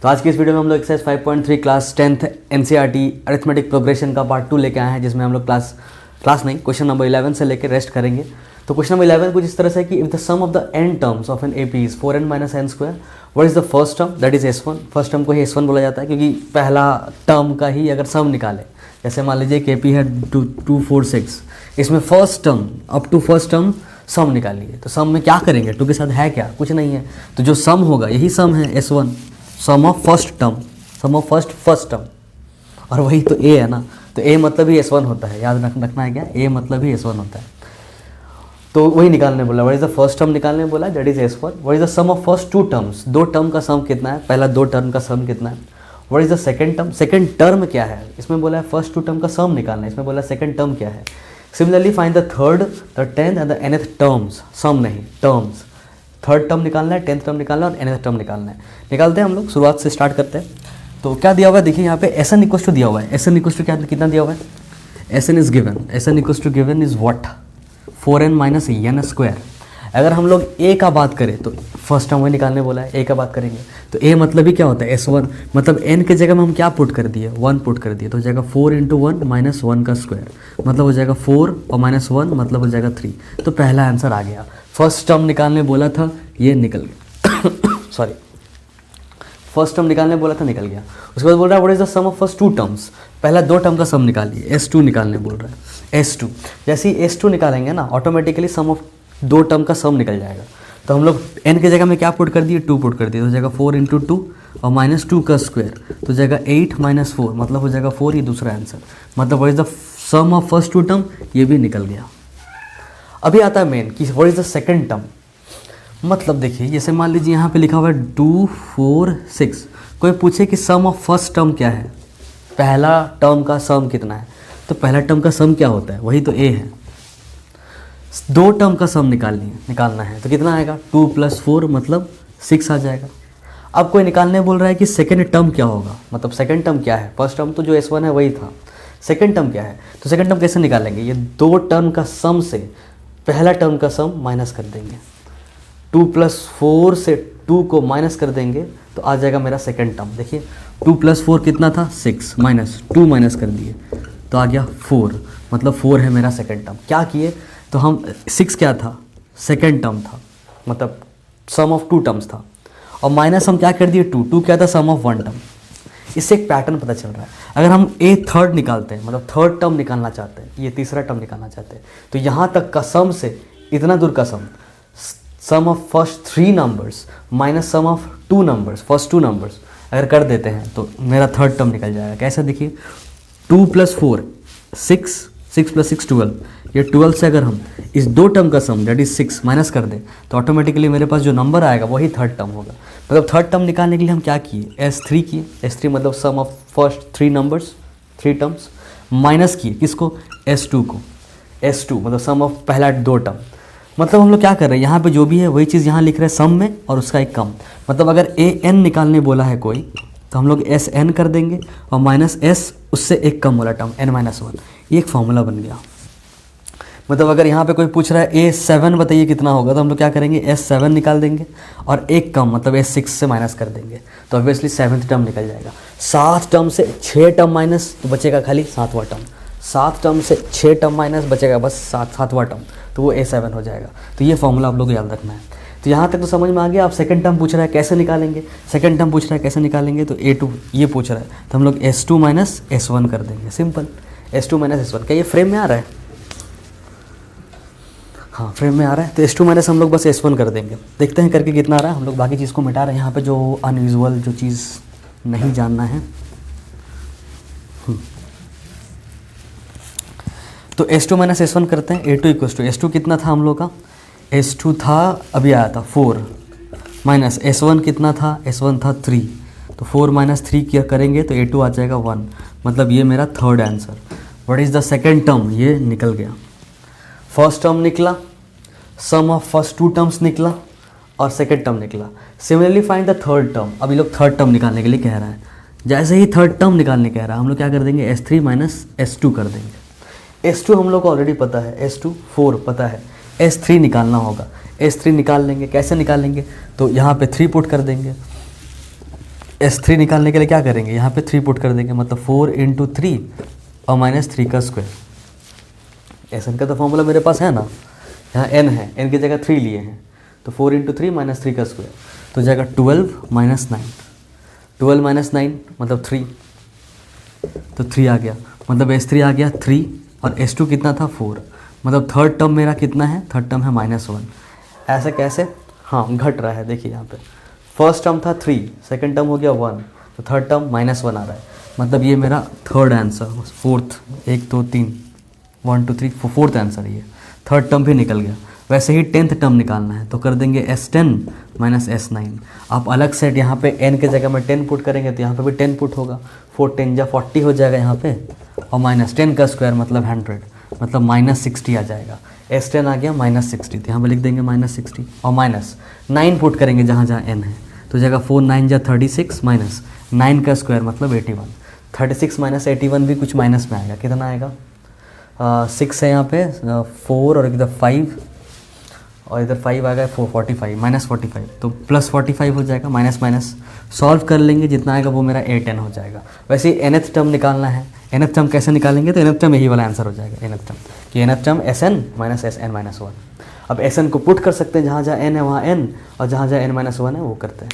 तो आज की इस वीडियो में हम लोग exercise 5.3 class 10th NCERT arithmetic progression का पार्ट 2 लेके आए हैं, जिसमें हम लोग क्लास नहीं क्वेश्चन नंबर 11 से लेकर रेस्ट करेंगे। तो क्वेश्चन नंबर 11 कुछ इस तरह से कि if the sum of the n terms of an AP is 4n minus n square, what is the first term, that is s1। First term को ही s1 बोला जाता है क्योंकि पहला टर्म का ही अगर सम निकाले, जैसे मान लीजिए कि एपी है 2 4 6, इसमें first term up to first term sum निकालिए। तो सम में क्या करेंगे, 2 के साथ है क्या, कुछ नहीं है, तो जो सम होगा यही सम है s1, sum of first term, sum of first term, और वही तो a है ना, तो a मतलब ही s1 होता है, याद रखना है क्या, a मतलब ही s1 होता है। तो वही निकालने बोला, what is the first term निकालने बोला, that is s1। What is the sum of first 2 terms, 2 term का सम कितना है, पहला 2 टर्म का सम कितना है। What is the second term, second term क्या है, इसमें बोला है फर्स्ट 2 टर्म का सम निकालना है, इसमें बोला सेकंड टर्म क्या है। Similarly find the third, the 10th and the nth terms, sum नहीं टर्म्स, थर्ड टर्म निकालना है, 10th टर्म निकालना है और nth टर्म निकालना है। निकालते हैं हम लोग, शुरुआत से स्टार्ट करते हैं। तो क्या दिया हुआ है, देखिए यहाँ पे Sn इक्वल टू दिया हुआ है, Sn इक्वल टू क्या कितना दिया हुआ है, Sn is given, Sn equal to given is what 4n minus n square. अगर हम लोग a का बात करें तो फर्स्ट टर्म वही निकालने बोला है, a का बात करेंगे तो a मतलब ही क्या होता है s1, मतलब n के जगह में हम क्या पुट कर दिए, 1 पुट कर दिए, तो हो जाएगा 4 × 1 माइनस 1 का स्क्वायर, मतलब हो जाएगा 4 और माइनस 1 मतलब हो जाएगा 3। तो पहला आंसर आ गया। फर्स्ट टर्म निकालने बोला था, ये निकल गया सॉरी, फर्स्ट टर्म निकालने बोला था, निकल गया। उसके बाद बोल रहा है what is the sum of first 2 terms, पहला 2 टर्म का सम निकालिए, s2 निकालने बोल रहा है, s2। जैसे ही s2 निकालेंगे ना, ऑटोमेटिकली सम ऑफ 2 टर्म का सम निकल जाएगा। तो हम लोग n के जगह में क्या पुट कर दिए, 2 पुट कर दिए, तो हो जाएगा 4 × 2 और माइनस 2 का स्क्वायर, तो हो जाएगा 8 माइनस 4 मतलब हो जाएगा 4, ये दूसरा आंसर। मतलब what is the sum of first 2 term, ये भी निकल गया। अभी आता है मेन कि what is the second term. मतलब देखिए, जैसे मान लीजिए यहाँ पे लिखा हुआ है 2 4 6, कोई पूछे कि सम ऑफ फर्स्ट टर्म क्या है, पहला टर्म का सम कितना है, तो पहला टर्म का सम क्या होता है, वही तो a है। 2 टर्म का सम निकालना है, तो कितना आएगा, 2 + 4 मतलब 6 आ जाएगा। अब कोई निकालने बोल रहा है कि सेकंड टर्म क्या होगा, मतलब सेकंड टर्म क्या है, फर्स्ट टर्म तो जो s1 है वही था, सेकंड टर्म क्या है। तो सेकंड टर्म कैसे निकालेंगे, ये 2 टर्म का सम से पहला टर्म का सम माइनस कर देंगे, 2 + 4 से 2 को माइनस कर देंगे तो आ जाएगा मेरा सेकंड टर्म। देखिए 2 + 4 कितना था, 6, माइनस 2 माइनस कर दिए तो आ गया 4, मतलब 4 है मेरा सेकंड टर्म। क्या किए, तो हम 6 क्या था, सेकंड टर्म था, मतलब सम ऑफ 2 टर्म्स था, और माइनस हम क्या कर दिए 2 क्या था, सम ऑफ 1 टर्म। इससे एक पैटर्न पता चल रहा है, अगर हम a थर्ड निकालते हैं, मतलब थर्ड टर्म निकालना चाहते हैं, ये तीसरा टर्म निकालना चाहते हैं, तो यहाँ तक का सम से इतना दूर का sum of first 3 numbers minus sum of 2 numbers, first 2 numbers अगर कर देते हैं तो मेरा थर्ड टर्म निकल जाएगा। कैसे, देखिए 2 + 4 6, 6 + 6 12, ये 12 से अगर हम इस 2 टर्म का सम दैट इज 6 माइनस कर दें तो ऑटोमेटिकली मेरे पास जो नंबर आएगा वही थर्ड टर्म होगा। मतलब थर्ड टर्म निकालने के लिए हम क्या किए, s3 किए, s3 मतलब sum of first 3 numbers 3 terms, minus किए किसको, s2 को, s2 मतलब सम ऑफ पहला 2 टर्म। मतलब हम लोग क्या कर रहे हैं, यहाँ पे जो भी है वही चीज़ यहाँ लिख रहे हैं सम में और उसका एक कम। मतलब अगर an निकालने बोला है कोई तो हम लोग sn कर देंगे और माइनस s उससे एक कम वाला टर्म n-1, ये एक फॉर्मूला बन गया। मतलब अगर यहाँ पे कोई पूछ रहा है a7 बताइए कितना होगा, तो हम लोग क्या करेंगे, s7 निकाल देंगे और एक कम मतलब s6 से माइनस कर देंगे, तो ऑब्वियसली 7th टर्म निकल जाएगा। 7 टर्म से 6 टर्म माइनस तो बचेगा खाली 7वां टर्म, 7 टर्म से 6 टर्म माइनस बचेगा बस 7वां टर्म, तो वो a7 हो जाएगा। तो ये फॉर्मूला आप लोग को याद रखना है। तो यहाँ तक तो समझ में आ गया। आप सेकंड टर्म पूछ रहा है कैसे निकालेंगे, सेकंड टर्म पूछ रहा है कैसे निकालेंगे, तो a2 ये पूछ रहा है तो हम लोग s2 माइनस s1 कर देंगे, सिंपल s2 माइनस s1। क्या ये फ्रेम में आ रहा है, हाँ फ्रेम में आ रहा है। तो s2 माइनस हम लोग बस s1 कर देंगे, देखते हैं करके कितना आ रहा है। हम लोग बाकी चीज़ को मिटा रहे हैं, यहाँ पे जो अनयूजुअल जो चीज़ नहीं जानना है। तो s2 माइनस s1 करते हैं, a2 इक्वल टू s2 कितना था हम लोग का, s2 था अभी आया था 4, माइनस s1 कितना था, s1 था 3, तो 4 माइनस 3 क्या करेंगे तो a2 आ जाएगा 1, मतलब ये मेरा third answer. What is the second term, ये निकल गया। फर्स्ट टर्म निकला, सम ऑफ फर्स्ट 2 टर्म्स निकला और सेकंड टर्म निकला। Similarly find the third term. अभी लोग थर्ड टर्म निकालने के लिए कह रहा है, जैसे ही थर्ड टर्म निकालने कह रहा है हम लोग क्या कर देंगे, s3 माइनस s2 कर देंगे। s2 हम लोग को ऑलरेडी पता है, s2 4 पता है, s3 निकालना होगा, s3 निकाल लेंगे। कैसे निकालेंगे, तो यहाँ पे 3 पुट कर देंगे S3 निकालने के लिए क्या करेंगे, यहाँ पे 3 पुट कर देंगे, मतलब 4 × 3 और -3 का स्क्वायर। एस एन का तो फॉर्मूला मेरे पास है ना, यहाँ n है, n की जगह 3 लिए हैं, तो 4 × 3 -3 का स्क्वायर, तो जाएगा 12 - 9, 12 - 9 मतलब 3, तो 3 आ गया, मतलब S3 आ गया 3 और S2 कितना था 4, मतलब थर्ड टर्म मेरा कितना है, थर्ड टर्म है -1। ऐसे कैसे, हाँ घट रहा है, देखिए यहाँ पे फर्स्ट टर्म था 3, सेकंड टर्म हो गया 1, तो थर्ड टर्म -1 आ रहा है, मतलब ये मेरा third answer, fourth, 1 2 3 1 2 3 fourth answer ये, थर्ड टर्म भी निकल गया। वैसे ही 10th टर्म निकालना है, तो कर देंगे S10 - S9। आप अलग सेट यहाँ पे n के जगह में 10 पुट करेंगे तो यहाँ पे भी 10 पुट होगा, 4 10 जा 40 हो जाएगा यहाँ पे, और -10 का स्क्वायर मतलब 100, मतलब -60 आ जाएगा। S10 आ गया -60, तो यहाँ पे लिख देंगे -60, और -9 पुट करेंगे जहाँ जहाँ n है, तो जाएगा 4 9 जा 36 -9 का स्क्वायर मतलब 81। 36 - 81 भी कुछ माइनस में आएगा, कितना आएगा, 6 है यहाँ पे, 4 और इधर 5 और इधर 5 आ गया, 45 -45, तो +45 हो जाएगा, माइनस सॉल्व कर लेंगे, जितना आएगा वो मेरा A10 हो जाएगा। वैसे ही nth टर्म निकालना है, nth टर्म कैसे निकालेंगे, तो nth टर्म यही वाला आंसर हो जाएगा, nth टर्म कि nth टर्म Sn - Sn - 1। अब Sn को पुट कर सकते हैं, जहाँ जहाँ n है वहाँ n, और जहाँ जहाँ n - 1 है वो करते हैं।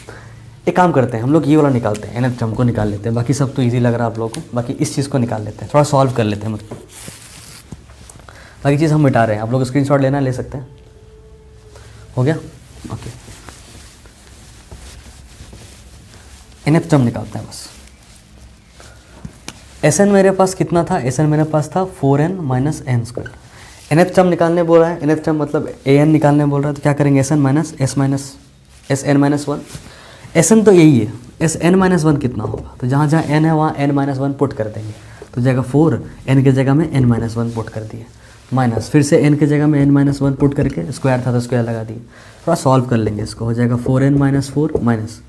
एक काम करते हैं, हम लोग ये वाला निकालते हैं, nth टर्म को निकाल लेते हैं, बाकी सब तो ईजी लग रहा है आप लोगों को, बाकी इस चीज़ को निकाल लेते हैं, थोड़ा सॉल्व कर लेते हैं, मतलब बाकी चीज़ हम मिटा रहे हैं, आप लोग स्क्रीनशॉट लेना ले सकते हैं। हो गया, ओके। nth टर्म निकालते हैं बस। Sn मेरे पास कितना था, Sn मेरे पास था 4n - n²। nth टर्म निकालने बोल रहा है, nth टर्म मतलब an निकालने बोल रहा है, तो क्या करेंगे, Sn - Sn - 1। Sn तो यही है, Sn - 1 कितना होगा, तो जहाँ जहाँ n है वहाँ n - 1 पुट कर देंगे, तो जाएगा 4, n के जगह में n - 1 पुट कर दिए, माइनस फिर से n के जगह में n - 1 पुट करके, स्क्वायर था तो स्क्वायर लगा दिए, थोड़ा सॉल्व कर लेंगे इसको, हो जाएगा 4n - 4 माइनस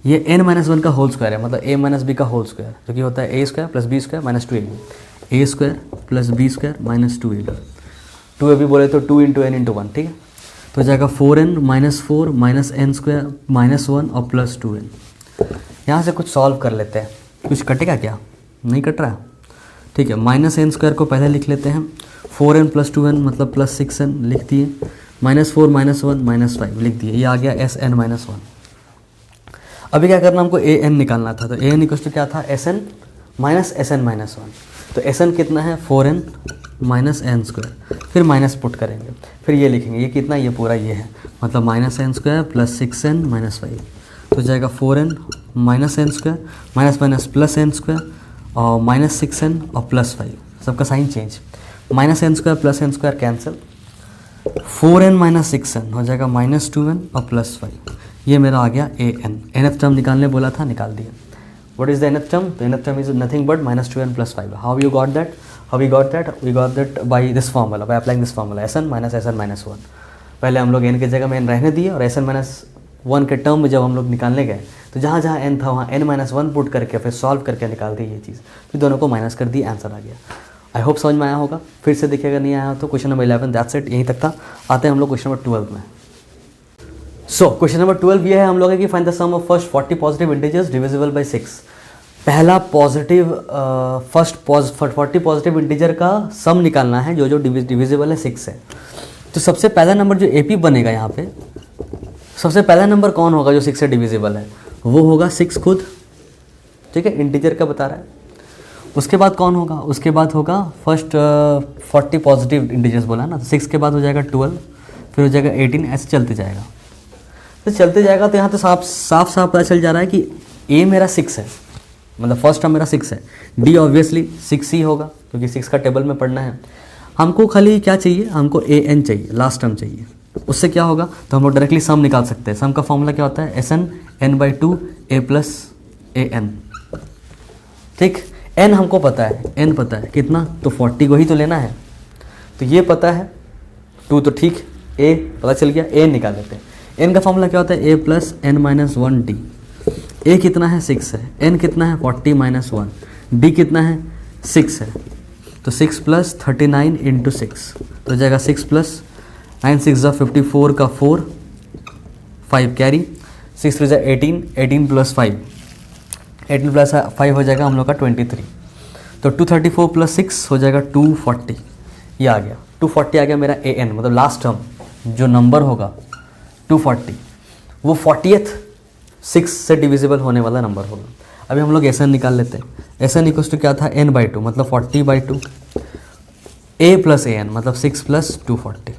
ये n - 1 का होल स्क्वायर है, मतलब a - b का होल स्क्वायर, जो कि होता है a² + b² - 2ab, a² + b² - 2ab, 2ab बोले तो 2 × n × 1, ठीक है, तो जाएगा 4n - 4 n² -1 और +2n। यहाँ से कुछ सॉल्व कर लेते हैं, कुछ कटेगा क्या, नहीं कट रहा, ठीक है, -n² को पहले लिख लेते हैं, 4n + 2n मतलब +6n लिख दिए, -4 - 1 -5 लिख दिए, ये आ गया Sn - 1। अभी क्या करना, हमको an निकालना था, तो an = क्या था, Sn - Sn - 1, तो Sn कितना है 4n - n², फिर माइनस पुट करेंगे, फिर ये लिखेंगे, ये कितना, ये पूरा ये है, मतलब -n² + 6n - 5, तो जाएगा 4n - n² -n² और -6n और +5, सबका sign change, -n² + n² cancel, 4n - 6n हो जाएगा -2n और +5, ये मेरा आ गया an। nth टर्म निकालने बोला था, निकाल दिया। What is the nth term, the nth term is nothing but -2n + 5। how you got that, we got that by this formula, by applying this formula, Sn - Sn - 1। पहले हम लोग n के जगह में n रहने दिए, और Sn - 1 के टर्म में जब हम लोग निकालने गए, तो जहाँ जहाँ n था वहाँ n - 1 पुट करके फिर सॉल्व करके निकाल दी ये चीज़, फिर दोनों को माइनस कर दी, आंसर आ गया। आई होप समझ में आया होगा, फिर से देखिएगा, नहीं आया तो क्वेश्चन नंबर 11 दैट्स इट, यहीं तक था। आते हैं हम लोग क्वेश्चन नंबर 12 में। सो क्वेश्चन नंबर 12 ये है हम लोग कि find the sum of first 40 positive integers divisible by 6। पहला पॉजिटिव फर्स्ट 40 पॉजिटिव इंटीजर का सम निकालना है, जो डिविजिबल है 6 है। तो सबसे पहला नंबर जो AP बनेगा यहाँ पे, सबसे पहला नंबर कौन होगा जो 6 से डिविजिबल है, वो होगा 6 खुद, ठीक है, इंटीजर का बता रहा है। उसके बाद कौन होगा, उसके बाद होगा फर्स्ट 40 पॉजिटिव इंटीजर्स बोला ना, तो 6 के बाद हो जाएगा 12, फिर हो जाएगा 18, ऐसे चलते जाएगा। तो चलते जाएगा तो यहाँ तो साफ पता चल जा रहा है कि A मेरा 6 है, मतलब फर्स्ट टर्म मेरा 6 है, D ऑब्वियसली 6 ही होगा क्योंकि 6 का टेबल में पढ़ना है। हमको खाली क्या चाहिए, हमको AN चाहिए, लास्ट टर्म चाहिए। उससे क्या होगा, तो हम लोग डायरेक्टली सम निकाल सकते हैं। सम का फॉर्मूला क्या होता है, Sn n/2 A + AN, ठीक। n हमको पता है, n पता है कितना, तो 40 को ही तो लेना है, तो ये पता है, 2 तो ठीक, A पता चल गया, A निकाल लेते हैं। n का फॉर्मूला क्या होता है, A + n - 1D। A कितना है 6 है, n कितना है 40 - 1, D कितना है 6 है, तो 6 + 39 × 6, तो जाएगा 6 + 9 6 = 54 का 4, 5 कैरी, 6 3 = 18, 18 + 5 18 प्लस 5 हो जाएगा हम लोग का 23। तो 234 प्लस 6 हो जाएगा 240। ये आ गया 240 आ गया मेरा an, मतलब लास्ट टर्म जो नंबर होगा 240 वो 40th 6 से डिविजिबल होने वाला नंबर होगा। अभी हम लोग एसन निकाल लेते हैं। एसन इक्वल्स टू क्या था n/2 मतलब 40/2, a प्लस an मतलब 6 प्लस 240,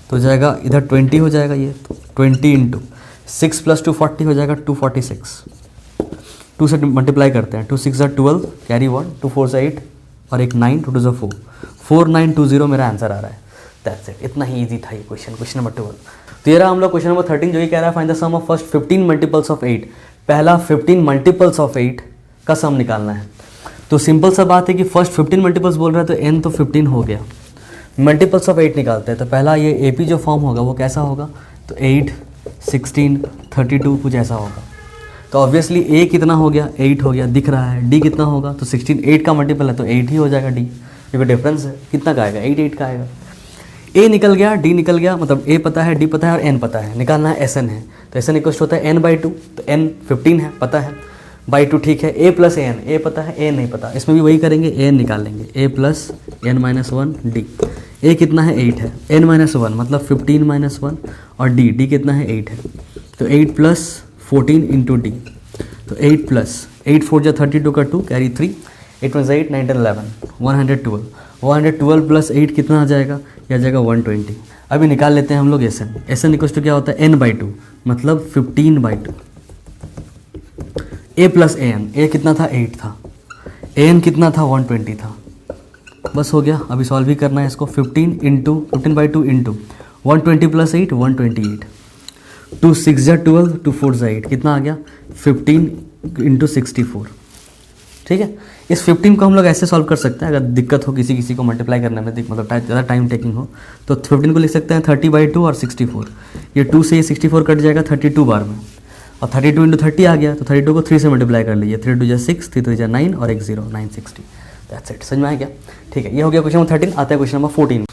तो हो जाएगा इधर 20 हो जाएगा, ये तो 20 इंटू 6 प्लस 240 हो जाएगा 246। 2 से मल्टीप्लाई करते हैं, 2 6 12 कैरी 1, 2 4 8 और एक 9, 2 2 4, 4920 मेरा आंसर आ रहा है। दैट्स इट, इतना ही ईजी था ये क्वेश्चन नंबर 12। तो ये रहा हम लोग क्वेश्चन नंबर 13 जो ये कह रहा है find the sum of first 15 multiples of 8। पहला 15 मल्टीपल्स ऑफ 8 का सम निकालना है। तो सिंपल सा बात है कि फर्स्ट 15 मल्टीपल्स बोल रहा है तो n तो 15 हो गया, मल्टीपल्स ऑफ 8 निकालते हैं। तो पहला ये AP जो फॉर्म होगा वो कैसा होगा, तो 8 16 32 कुछ ऐसा होगा। तो ऑब्वियसली A कितना हो गया, 8 हो गया दिख रहा है। D कितना होगा, तो 16 8 का मल्टीपल है तो 8 ही हो जाएगा D, क्योंकि डिफरेंस है कितना का आएगा, 8 8 का आएगा। A निकल गया, D निकल गया, मतलब A पता है, D पता है और N पता है। निकालना है SN है, तो SN इक्वल होता है n/2, तो N 15 है पता है, बाई 2 ठीक है। A प्लस AN, A पता है A नहीं पता, इसमें भी वही करेंगे, AN निकाल लेंगे, A plus n-1 D। A कितना है 8 है, n-1 मतलब 15 -1 और D कितना है 8 है, तो 8 प्लस 14 इंटू D, तो 8 प्लस 8 4 जा 32 का 2 कैरी 3, 8 1 8 9 10 11 112, 112 प्लस 8 कितना आ जाएगा, यह आ जाएगा 120। अभी निकाल लेते हैं हम लोग SN। SN इक्वल टू क्या होता है n/2 मतलब 15/2। A प्लस AN, A कितना था 8 था, AN कितना था 120 था, बस हो गया। अभी सॉल्व भी करना है इसको, 15/2 इंटू 120 प्लस 8 128, 2 6 जा 12 2 4 जा 8 कितना आ गया 15 इंटू 64। ठीक है, इस 15 को हम लोग ऐसे सॉल्व कर सकते हैं, अगर दिक्कत हो किसी को मल्टीप्लाई करने में, मतलब ज़्यादा टाइम टेकिंग हो तो 15 को लिख सकते हैं 30/2 और 64। ये 2 से ये 64 कट जाएगा 32 बार में, और 32 इंटू 30 आ गया, तो 32 को 3 से मल्टीप्लाई कर लीजिए, 3 2 जा 6, 3 3 जा 9 और एक 0, 960। दैट्स इट, समझ में आया क्या? ठीक है, ये हो गया क्वेश्चन नंबर 13। आते हैं क्वेश्चन नंबर 14।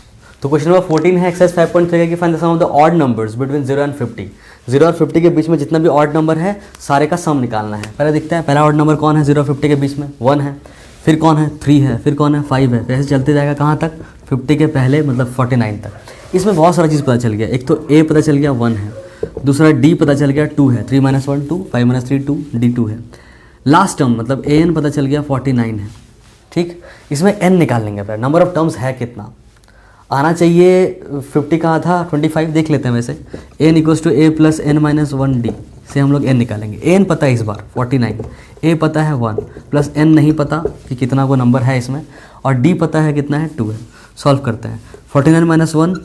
तो क्वेश्चन नंबर 14 है एक्सरसाइज 5.3 की find the sum of the odd numbers between 0 and 50। 0 और 50 के बीच में जितना भी ऑड नंबर है सारे का सम निकालना है। पहले देखते हैं पहला ऑड नंबर कौन है 0 और 50 के बीच में, 1 है, फिर कौन है 3 है, फिर कौन है 5 है, ऐसे चलते जाएगा कहाँ तक, 50 के पहले मतलब 49 तक। इसमें बहुत सारा चीज़ पता चल गया। एक तो A पता चल गया 1 है, दूसरा D पता चल गया 2 है, 3 - 1 2, 5 - 3 2, D 2 है। लास्ट टर्म मतलब AN पता चल गया 49 है। ठीक, इसमें N निकाल लेंगे। पहले नंबर ऑफ टर्म्स है कितना आना चाहिए, 50 का आधा 25 देख लेते हैं वैसे। N equals to A plus n-1 D से हम लोग N निकालेंगे। N पता है इस बार 49, A पता है 1 प्लस N नहीं पता कि कितना वो नंबर है इसमें, और D पता है कितना है 2 है। सॉल्व करते हैं, 49 - 1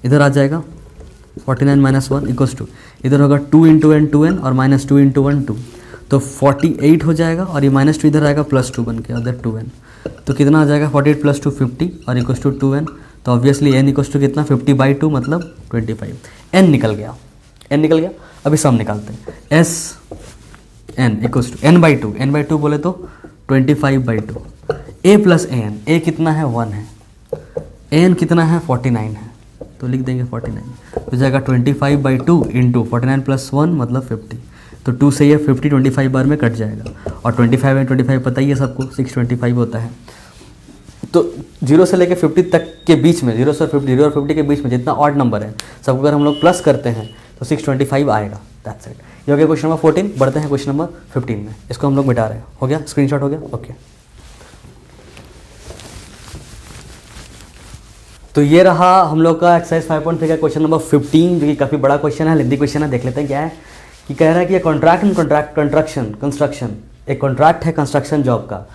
इधर आ जाएगा, 49 - 1 इक्वल्स टू इधर होगा 2 इंटू n 2n और -2 इंटू 1 2, तो 48 हो जाएगा, और ये -2 इधर आएगा +2 बन के, अदर 2n, तो कितना आ जाएगा 48 + 2 50 और इक्वल्स टू 2n। तो ऑब्वियसली n इक्वल्स टू कितना 50/2 मतलब 25। n निकल गया, n निकल गया। अभी सम निकालते हैं, s n equals to n/2 बोले तो 25/2। a प्लस an, a कितना है 1 है, an कितना है 49 है, तो लिख देंगे 49, तो जाएगा 25/2 इंटू 49 + 1 मतलब 50, तो 2 से ये 50 25 बार में कट जाएगा, और 25 में 25 पता ही है सबको 625 होता है। तो 0 से लेकर 50 तक के बीच में, 0 और 50 के बीच में जितना ऑड नंबर है सबको अगर हम लोग प्लस करते हैं तो 625 आएगा। दैट्स इट, ये हो गया क्वेश्चन नंबर 14। बढ़ते हैं क्वेश्चन नंबर 15 में, इसको हम लोग मिटा रहे हैं। हो गया, स्क्रीनशॉट हो गया, ओके। तो ये रहा हम लोग का एक्सरसाइज 5.3 का क्वेश्चन नंबर 15, जो कि काफ़ी बड़ा क्वेश्चन है, लेंदी क्वेश्चन है। देख लेते हैं क्या है कि कह रहा है कि कंस्ट्रक्शन एक कॉन्ट्रैक्ट है कंस्ट्रक्शन जॉब का,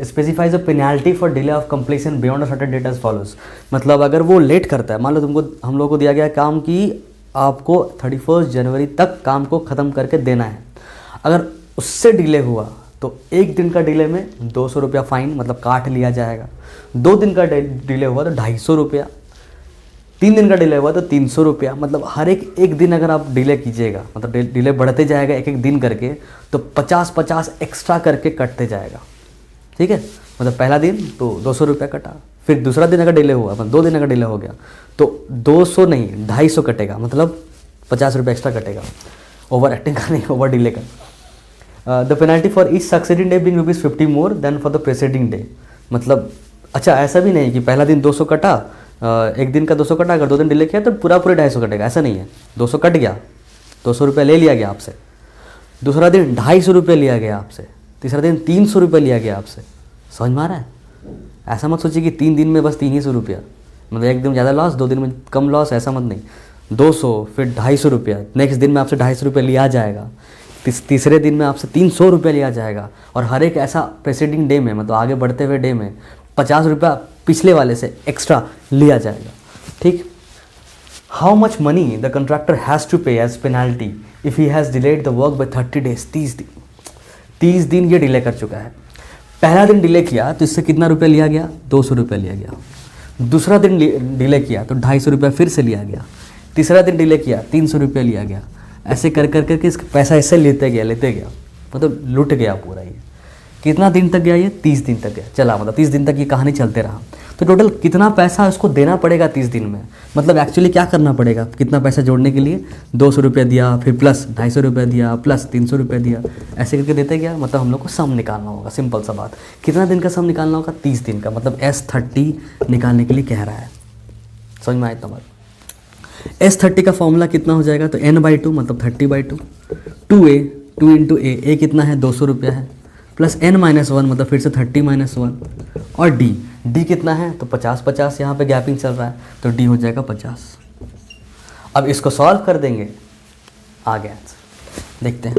specifies a penalty for delay of completion beyond a certain date as follows. मतलब अगर वो लेट करता है, मान लो तुमको हम लोग को दिया गया काम कि आपको 31 जनवरी तक काम को ख़त्म करके देना है, अगर उससे डिले हुआ तो 1 दिन का डिले में 200 रुपया फाइन मतलब काट लिया जाएगा, 2 दिन का डिले हुआ तो 250 रुपया, 3 दिन का डिले हुआ तो 300 रुपया। मतलब हर एक दिन अगर आप डिले कीजिएगा, मतलब डिले बढ़ते जाएगा एक दिन करके, तो 50 एक्स्ट्रा करके कटते जाएगा। ठीक है, मतलब पहला दिन तो 200 रुपया कटा, फिर दूसरा दिन अगर डिले हुआ, मतलब 2 दिन अगर डिले हो गया तो 200 नहीं 250 कटेगा, मतलब 50 रुपया एक्स्ट्रा कटेगा। ओवर एक्टिंग का नहीं, ओवर डिले का। The penalty for each succeeding day being ₹50 more than for the preceding day. मतलब अच्छा ऐसा भी नहीं कि पहला दिन 200 कटा, एक दिन का 200 कटा, अगर 2 दिन डिले किया तो पूरा 250 कटेगा, ऐसा नहीं है। 200 कट गया, 200 रुपये ले लिया गया आपसे, दूसरा दिन 250 रुपये लिया गया आपसे, तीसरा दिन 300 रुपये लिया गया आपसे। समझ में आ रहा है? ऐसा मत सोचिए कि 3 दिन में बस 300 रुपया, मतलब एक दिन ज़्यादा लॉस, 2 दिन में कम लॉस, ऐसा मत नहीं। 200 फिर 250 रुपया, नेक्स्ट दिन में आपसे 250 रुपये लिया जाएगा, तीसरे दिन में आपसे 300 रुपये लिया जाएगा, और हर एक ऐसा प्रेसिडिंग डे में, मतलब आगे बढ़ते हुए डे में 50 रुपया पिछले वाले से एक्स्ट्रा लिया जाएगा। ठीक। How much money the contractor has to pay as penalty if he has delayed the work by 30 days. 30 दिन ये डिले कर चुका है। पहला दिन डिले किया तो इससे कितना रुपया लिया गया? 200 रुपये लिया गया। दूसरा दिन डिले किया तो 250 रुपया फिर से लिया गया। तीसरा दिन डिले किया 300 रुपया लिया गया। ऐसे कर कर करके इसका पैसा इससे लेते गया, मतलब लुट गया पूरा। ये कितना दिन तक गया? ये 30 दिन तक गया, चला, मतलब 30 दिन तक ये कहानी चलते रहा। तो टोटल कितना पैसा उसको देना पड़ेगा 30 दिन में? मतलब एक्चुअली क्या करना पड़ेगा कितना पैसा जोड़ने के लिए? 200 रुपया दिया, फिर प्लस 250 रुपया दिया, प्लस 300 रुपया दिया, ऐसे करके देते गया। मतलब हम लोग को सम निकालना होगा, सिंपल सा बात। कितना दिन का सम निकालना होगा? 30 दिन का, मतलब S30 निकालने के लिए कह रहा है। समझ में आया इतना बात? S30 का फॉर्मूला कितना हो जाएगा? तो n/2 मतलब 30/2, 2a, 2 इंटू a कितना है? 200 रुपया है, प्लस n-1 मतलब फिर से 30-1, और d कितना है? तो 50-50 यहाँ पे गैपिंग चल रहा है, तो d हो जाएगा 50। अब इसको सॉल्व कर देंगे, आ गया आंसर। देखते हैं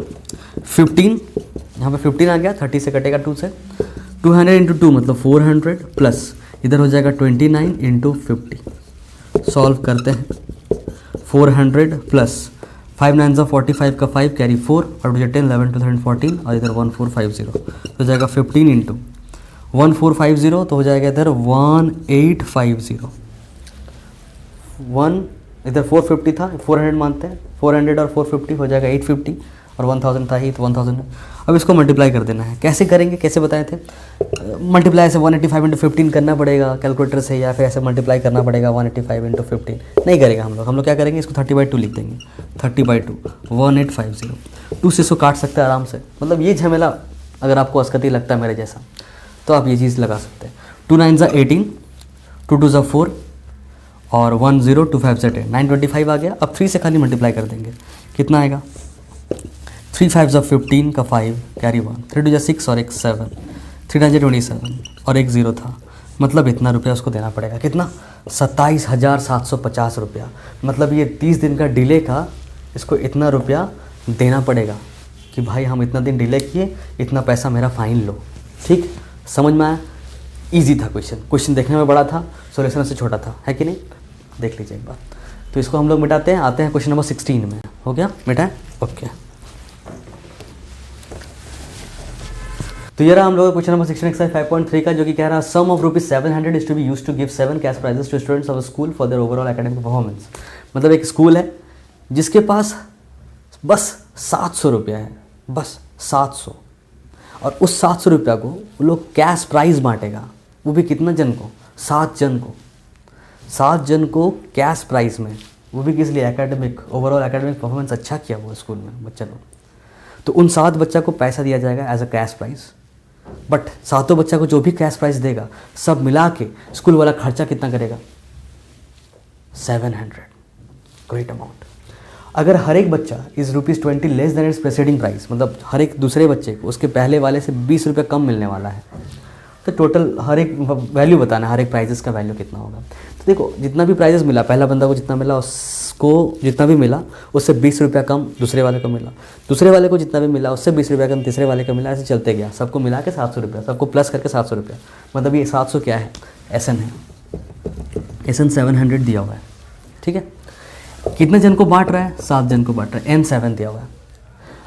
15, यहाँ पे 15 आ गया, 30 से कटेगा 2 से, 200 इंटू 2 मतलब 400, प्लस इधर हो जाएगा 29 इंटू 50। सॉल्व करते हैं, 400 प्लस 5 9 45 का 5 कैरी 4, और 10 11 12 13, और इधर 1450 तो हो जाएगा 15 इंटू 1450, तो हो जाएगा इधर 1850। 1 इधर 450 था, 400 मानते हैं, 400 और 450 हो जाएगा 850, और 1000 था ही तो 1000। अब इसको मल्टीप्लाई कर देना है। कैसे करेंगे, कैसे बताए थे? मल्टीप्लाई ऐसे 185 इंटू 15 करना पड़ेगा कैलकुलेटर से, या फिर ऐसे मल्टीप्लाई करना पड़ेगा 185 इंटू 15। नहीं करेगा हम लोग क्या करेंगे, इसको 30/2 लिख देंगे। 30/2 1850, 2 से इसको काट सकते हैं आराम से। मतलब ये झमेला अगर आपको असकती लगता है मेरे जैसा, तो आप ये चीज़ लगा सकते हैं। 2 9 18, 2 2 4, और 1 0 2 5 10, 925 आ गया। अब 3 से खाली मल्टीप्लाई कर देंगे, कितना आएगा? 3 5 15 का 5 कैरी 1, 3 2 6 और 1 7, 3 9 27, और 1 0 था, मतलब इतना रुपया उसको देना पड़ेगा। कितना? 27,750 रुपया। मतलब ये 30 दिन का डिले का इसको इतना रुपया देना पड़ेगा कि भाई हम इतना दिन डिले किए, इतना पैसा मेरा फाइन लो। ठीक, समझ में आया? ईजी था क्वेश्चन देखने में बड़ा था, सॉल्यूशन से छोटा था, है कि नहीं? देख लीजिए एक बार। तो इसको हम लोग मिटाते हैं, आते हैं क्वेश्चन नंबर 16 में। हो गया मिटाएं? ओके। तो ये रहा हम लोग क्वेश्चन नंबर 16 एक्सरसाइज 5.3 का, जो कि कह रहा है sum of ₹700 is to be used to give 7 cash prizes to students of school for their overall academic performance. मतलब एक स्कूल है जिसके पास बस 700 रुपया है, बस 700, और उस 700 रुपया को वो लोग कैश प्राइज बांटेगा। वो भी कितना जन को? 7 जन को। 7 जन को कैश प्राइज में, वो भी किस लिए? एकेडमिक, ओवरऑल एकेडमिक परफॉर्मेंस अच्छा किया वो स्कूल में बच्चा लोग। तो उन 7 बच्चा को पैसा दिया जाएगा as a cash prize. But 7 बच्चा को जो भी कैश प्राइज देगा, सब मिला के स्कूल वाला खर्चा कितना करेगा? 700। Great amount. अगर हर एक बच्चा is ₹20 less than it's presiding price, मतलब हर एक दूसरे बच्चे को उसके पहले वाले से 20 रुपये कम मिलने वाला है, तो टोटल हर एक वैल्यू बताना, हर एक प्राइजेस का वैल्यू कितना होगा। तो देखो जितना भी प्राइजेस मिला, पहला बंदा को जितना मिला उसको जितना भी मिला उससे 20 रुपया कम दूसरे वाले को मिला, दूसरे वाले को जितना भी मिला उससे 20 रुपया कम तीसरे वाले को मिला, ऐसे चलते गया। सबको मिला के 700 रुपया, सबको प्लस करके 700 रुपया। मतलब ये 700 क्या है? SN है, SN 700 दिया हुआ है। ठीक है, कितने जन को बांट रहा है? 7 जन को बांट रहा है, N7 दिया हुआ है।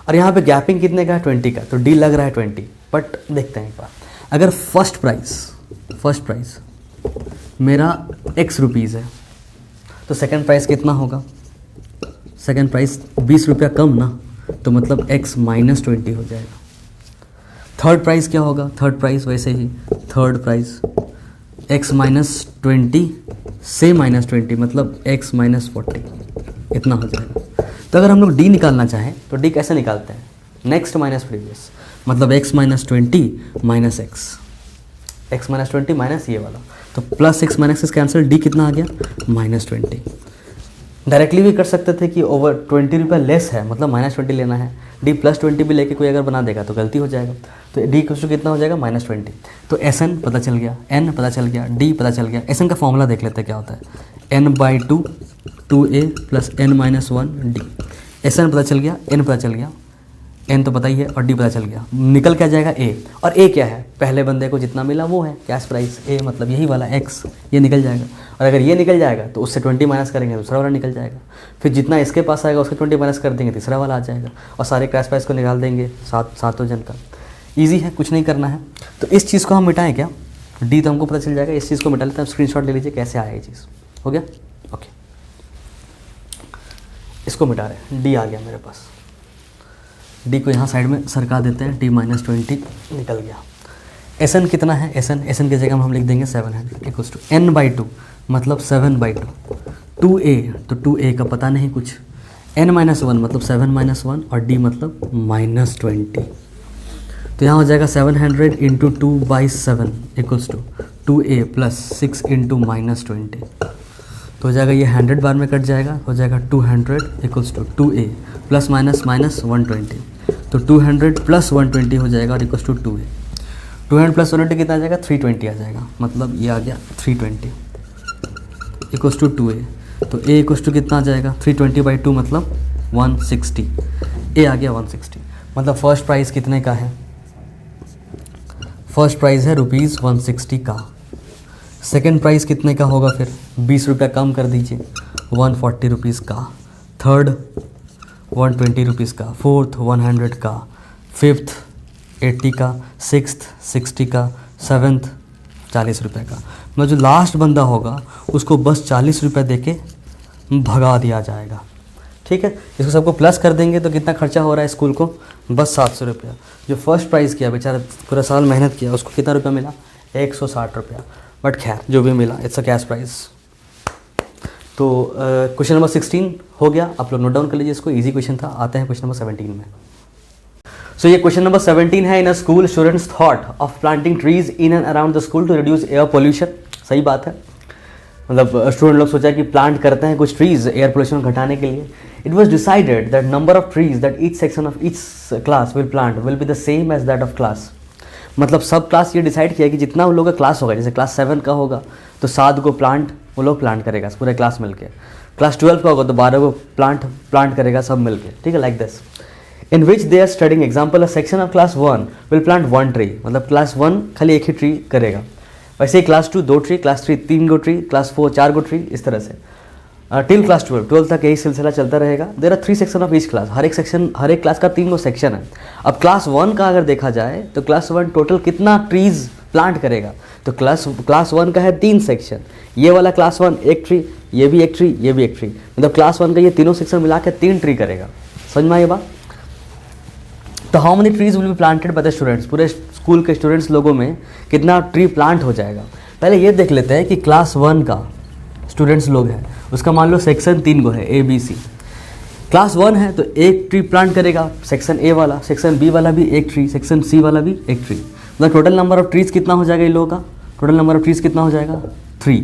और यहाँ पे गैपिंग कितने का है? 20 का, तो D लग रहा है 20। बट देखते हैं एक बार, अगर फर्स्ट प्राइस मेरा X रुपीज़ है, तो सेकंड प्राइस कितना होगा? सेकंड प्राइस 20 रुपया कम ना, तो मतलब X -20 हो जाएगा। थर्ड प्राइस क्या होगा? थर्ड प्राइस वैसे ही, थर्ड प्राइस X -20 से -20 मतलब X -40, इतना हो जाएगा। तो अगर हम लोग D निकालना चाहें तो D कैसे निकालते हैं? नेक्स्ट माइनस प्रीवियस, मतलब x minus 20 minus x minus 20 minus ये वाला, तो plus x minus x cancel, D कितना आ गया माइनस 20। डायरेक्टली भी कर सकते थे कि ओवर 20 रुपये लेस है मतलब माइनस 20 लेना है, डी प्लस 20 भी लेके कोई अगर बना देगा तो गलती हो जाएगा, तो डी क्वेश्चन कितना हो जाएगा माइनस 20। तो एस एन पता चल गया, एन पता चल गया, डी पता चल गया। एस एन का फॉर्मूला देख लेते हैं क्या होता है, n by 2 2a plus n minus 1 D. S N पता चल गया, एन पता चल गया, एन तो पता ही है और डी पता चल गया, निकल क्या जाएगा ए। और ए क्या है, पहले बंदे को जितना मिला वो है कैश प्राइस, ए मतलब यही वाला एक्स, ये निकल जाएगा। और अगर ये निकल जाएगा तो उससे 20 माइनस करेंगे दूसरा वाला निकल जाएगा, फिर जितना इसके पास आएगा उसके 20 माइनस कर देंगे तीसरा वाला आ जाएगा, और सारे कैश प्राइस को निकाल देंगे सातों जन का। ईजी है, कुछ नहीं करना है। तो इस चीज़ को हम मिटाएं क्या, डी तो हमको पता चल जाएगा, इस चीज़ को मिटा लेते हैं। स्क्रीनशॉट ले लीजिए कैसे आया ये चीज़, हो गया ओके। इसको मिटा रहे हैं, डी आ गया मेरे पास, डी को यहाँ साइड में सरका देते हैं, डी माइनस 20 निकल गया। एस एन कितना है, एस एन की जगह हम लिख देंगे 700 इक्वल्स टू एन बाई 2 मतलब 7/2, 2a तो 2a का पता नहीं कुछ, n माइनस 1 मतलब 7 माइनस 1 और d मतलब माइनस 20। तो यहाँ हो जाएगा 700 into 2/7 equals to 2a plus 6 into minus 20। तो हो जाएगा ये 100 बार में कट जाएगा, हो जाएगा 200 equals to 2a plus minus minus 120। तो 200 प्लस 120 हो जाएगा और इक्वल्स टू 2a। 200 प्लस 120 कितना आ जाएगा 320 आ जाएगा, मतलब ये आ गया 320 इक्वल्स टू 2a। तो a इक्वल्स टू कितना आ जाएगा 320/2 मतलब 160, a आ गया 160। मतलब फर्स्ट प्राइस कितने का है, फर्स्ट प्राइस है ₹160 का। सेकेंड प्राइस कितने का होगा, फिर 20 रुपया कम कर दीजिए 140 रुपीज़ का। थर्ड 120 रुपीज़ का, फोर्थ 100 का, फिफ्थ 80 का, सिक्स्थ 60 का, सेवन्थ 40 रुपये का। मतलब जो लास्ट बंदा होगा उसको बस 40 रुपये दे के भगा दिया जाएगा। ठीक है, इसको सबको प्लस कर देंगे तो कितना खर्चा हो रहा है स्कूल को, बस 700 रुपया। जो फर्स्ट प्राइज़ किया बेचारा पूरा साल मेहनत किया उसको कितना रुपया मिला 160 रुपया। बट खैर जो भी मिला इट्स अ कैश प्राइस। तो क्वेश्चन नंबर 16 हो गया, आप लोग नोट डाउन कर लीजिए इसको, इजी क्वेश्चन था। आते हैं क्वेश्चन नंबर 17 में। सो ये क्वेश्चन नंबर 17 है, in a school students thought of planting trees in and around the school to reduce air pollution. सही बात है, मतलब स्टूडेंट लोग सोचा कि प्लांट करते हैं कुछ ट्रीज एयर पोल्यूशन घटाने के लिए। It was decided that number of trees that each section of each class will plant will be the same as that of class. मतलब सब क्लास ये डिसाइड किया कि जितना उन लोगों का क्लास होगा, जैसे क्लास 7 का होगा तो 7 को प्लांट वो लोग प्लांट करेगा पूरे क्लास मिलके, क्लास 12 का होगा तो 12 को प्लांट करेगा सब मिलके। ठीक है, like this. In which they are studying example a section of class 1 will plant 1 tree, मतलब क्लास 1 खाली एक ही ट्री करेगा। वैसे ही क्लास 2 2 ट्री, क्लास 3 3 गो ट्री, क्लास 4 4 गो ट्री, इस तरह से टिल क्लास 12 तक यही सिलसिला चलता रहेगा। There are 3 section of each class, हर एक क्लास का 3 गो सेक्शन है। अब क्लास 1 का अगर देखा जाए तो क्लास 1 टोटल कितना ट्रीज प्लांट करेगा, तो क्लास 1 का है 3 सेक्शन, ये वाला क्लास 1 एक ट्री, ये भी एक ट्री, ये भी एक ट्री, मतलब क्लास 1 का ये तीनों सेक्शन मिला के 3 ट्री करेगा। समझ में आई बात। तो how many trees will be planted by the students, पूरे स्कूल के स्टूडेंट्स लोगों में कितना ट्री प्लांट हो जाएगा। पहले ये देख लेते हैं कि क्लास 1 का स्टूडेंट्स लोग हैं, उसका मान लो सेक्शन 3 गो है ABC। क्लास 1 है तो एक ट्री प्लांट करेगा सेक्शन A वाला, सेक्शन B वाला भी एक ट्री, सेक्शन C वाला भी एक ट्री, मतलब टोटल नंबर ऑफ ट्रीज कितना हो जाएगा इन लोगों का, टोटल नंबर ऑफ ट्रीज कितना हो जाएगा 3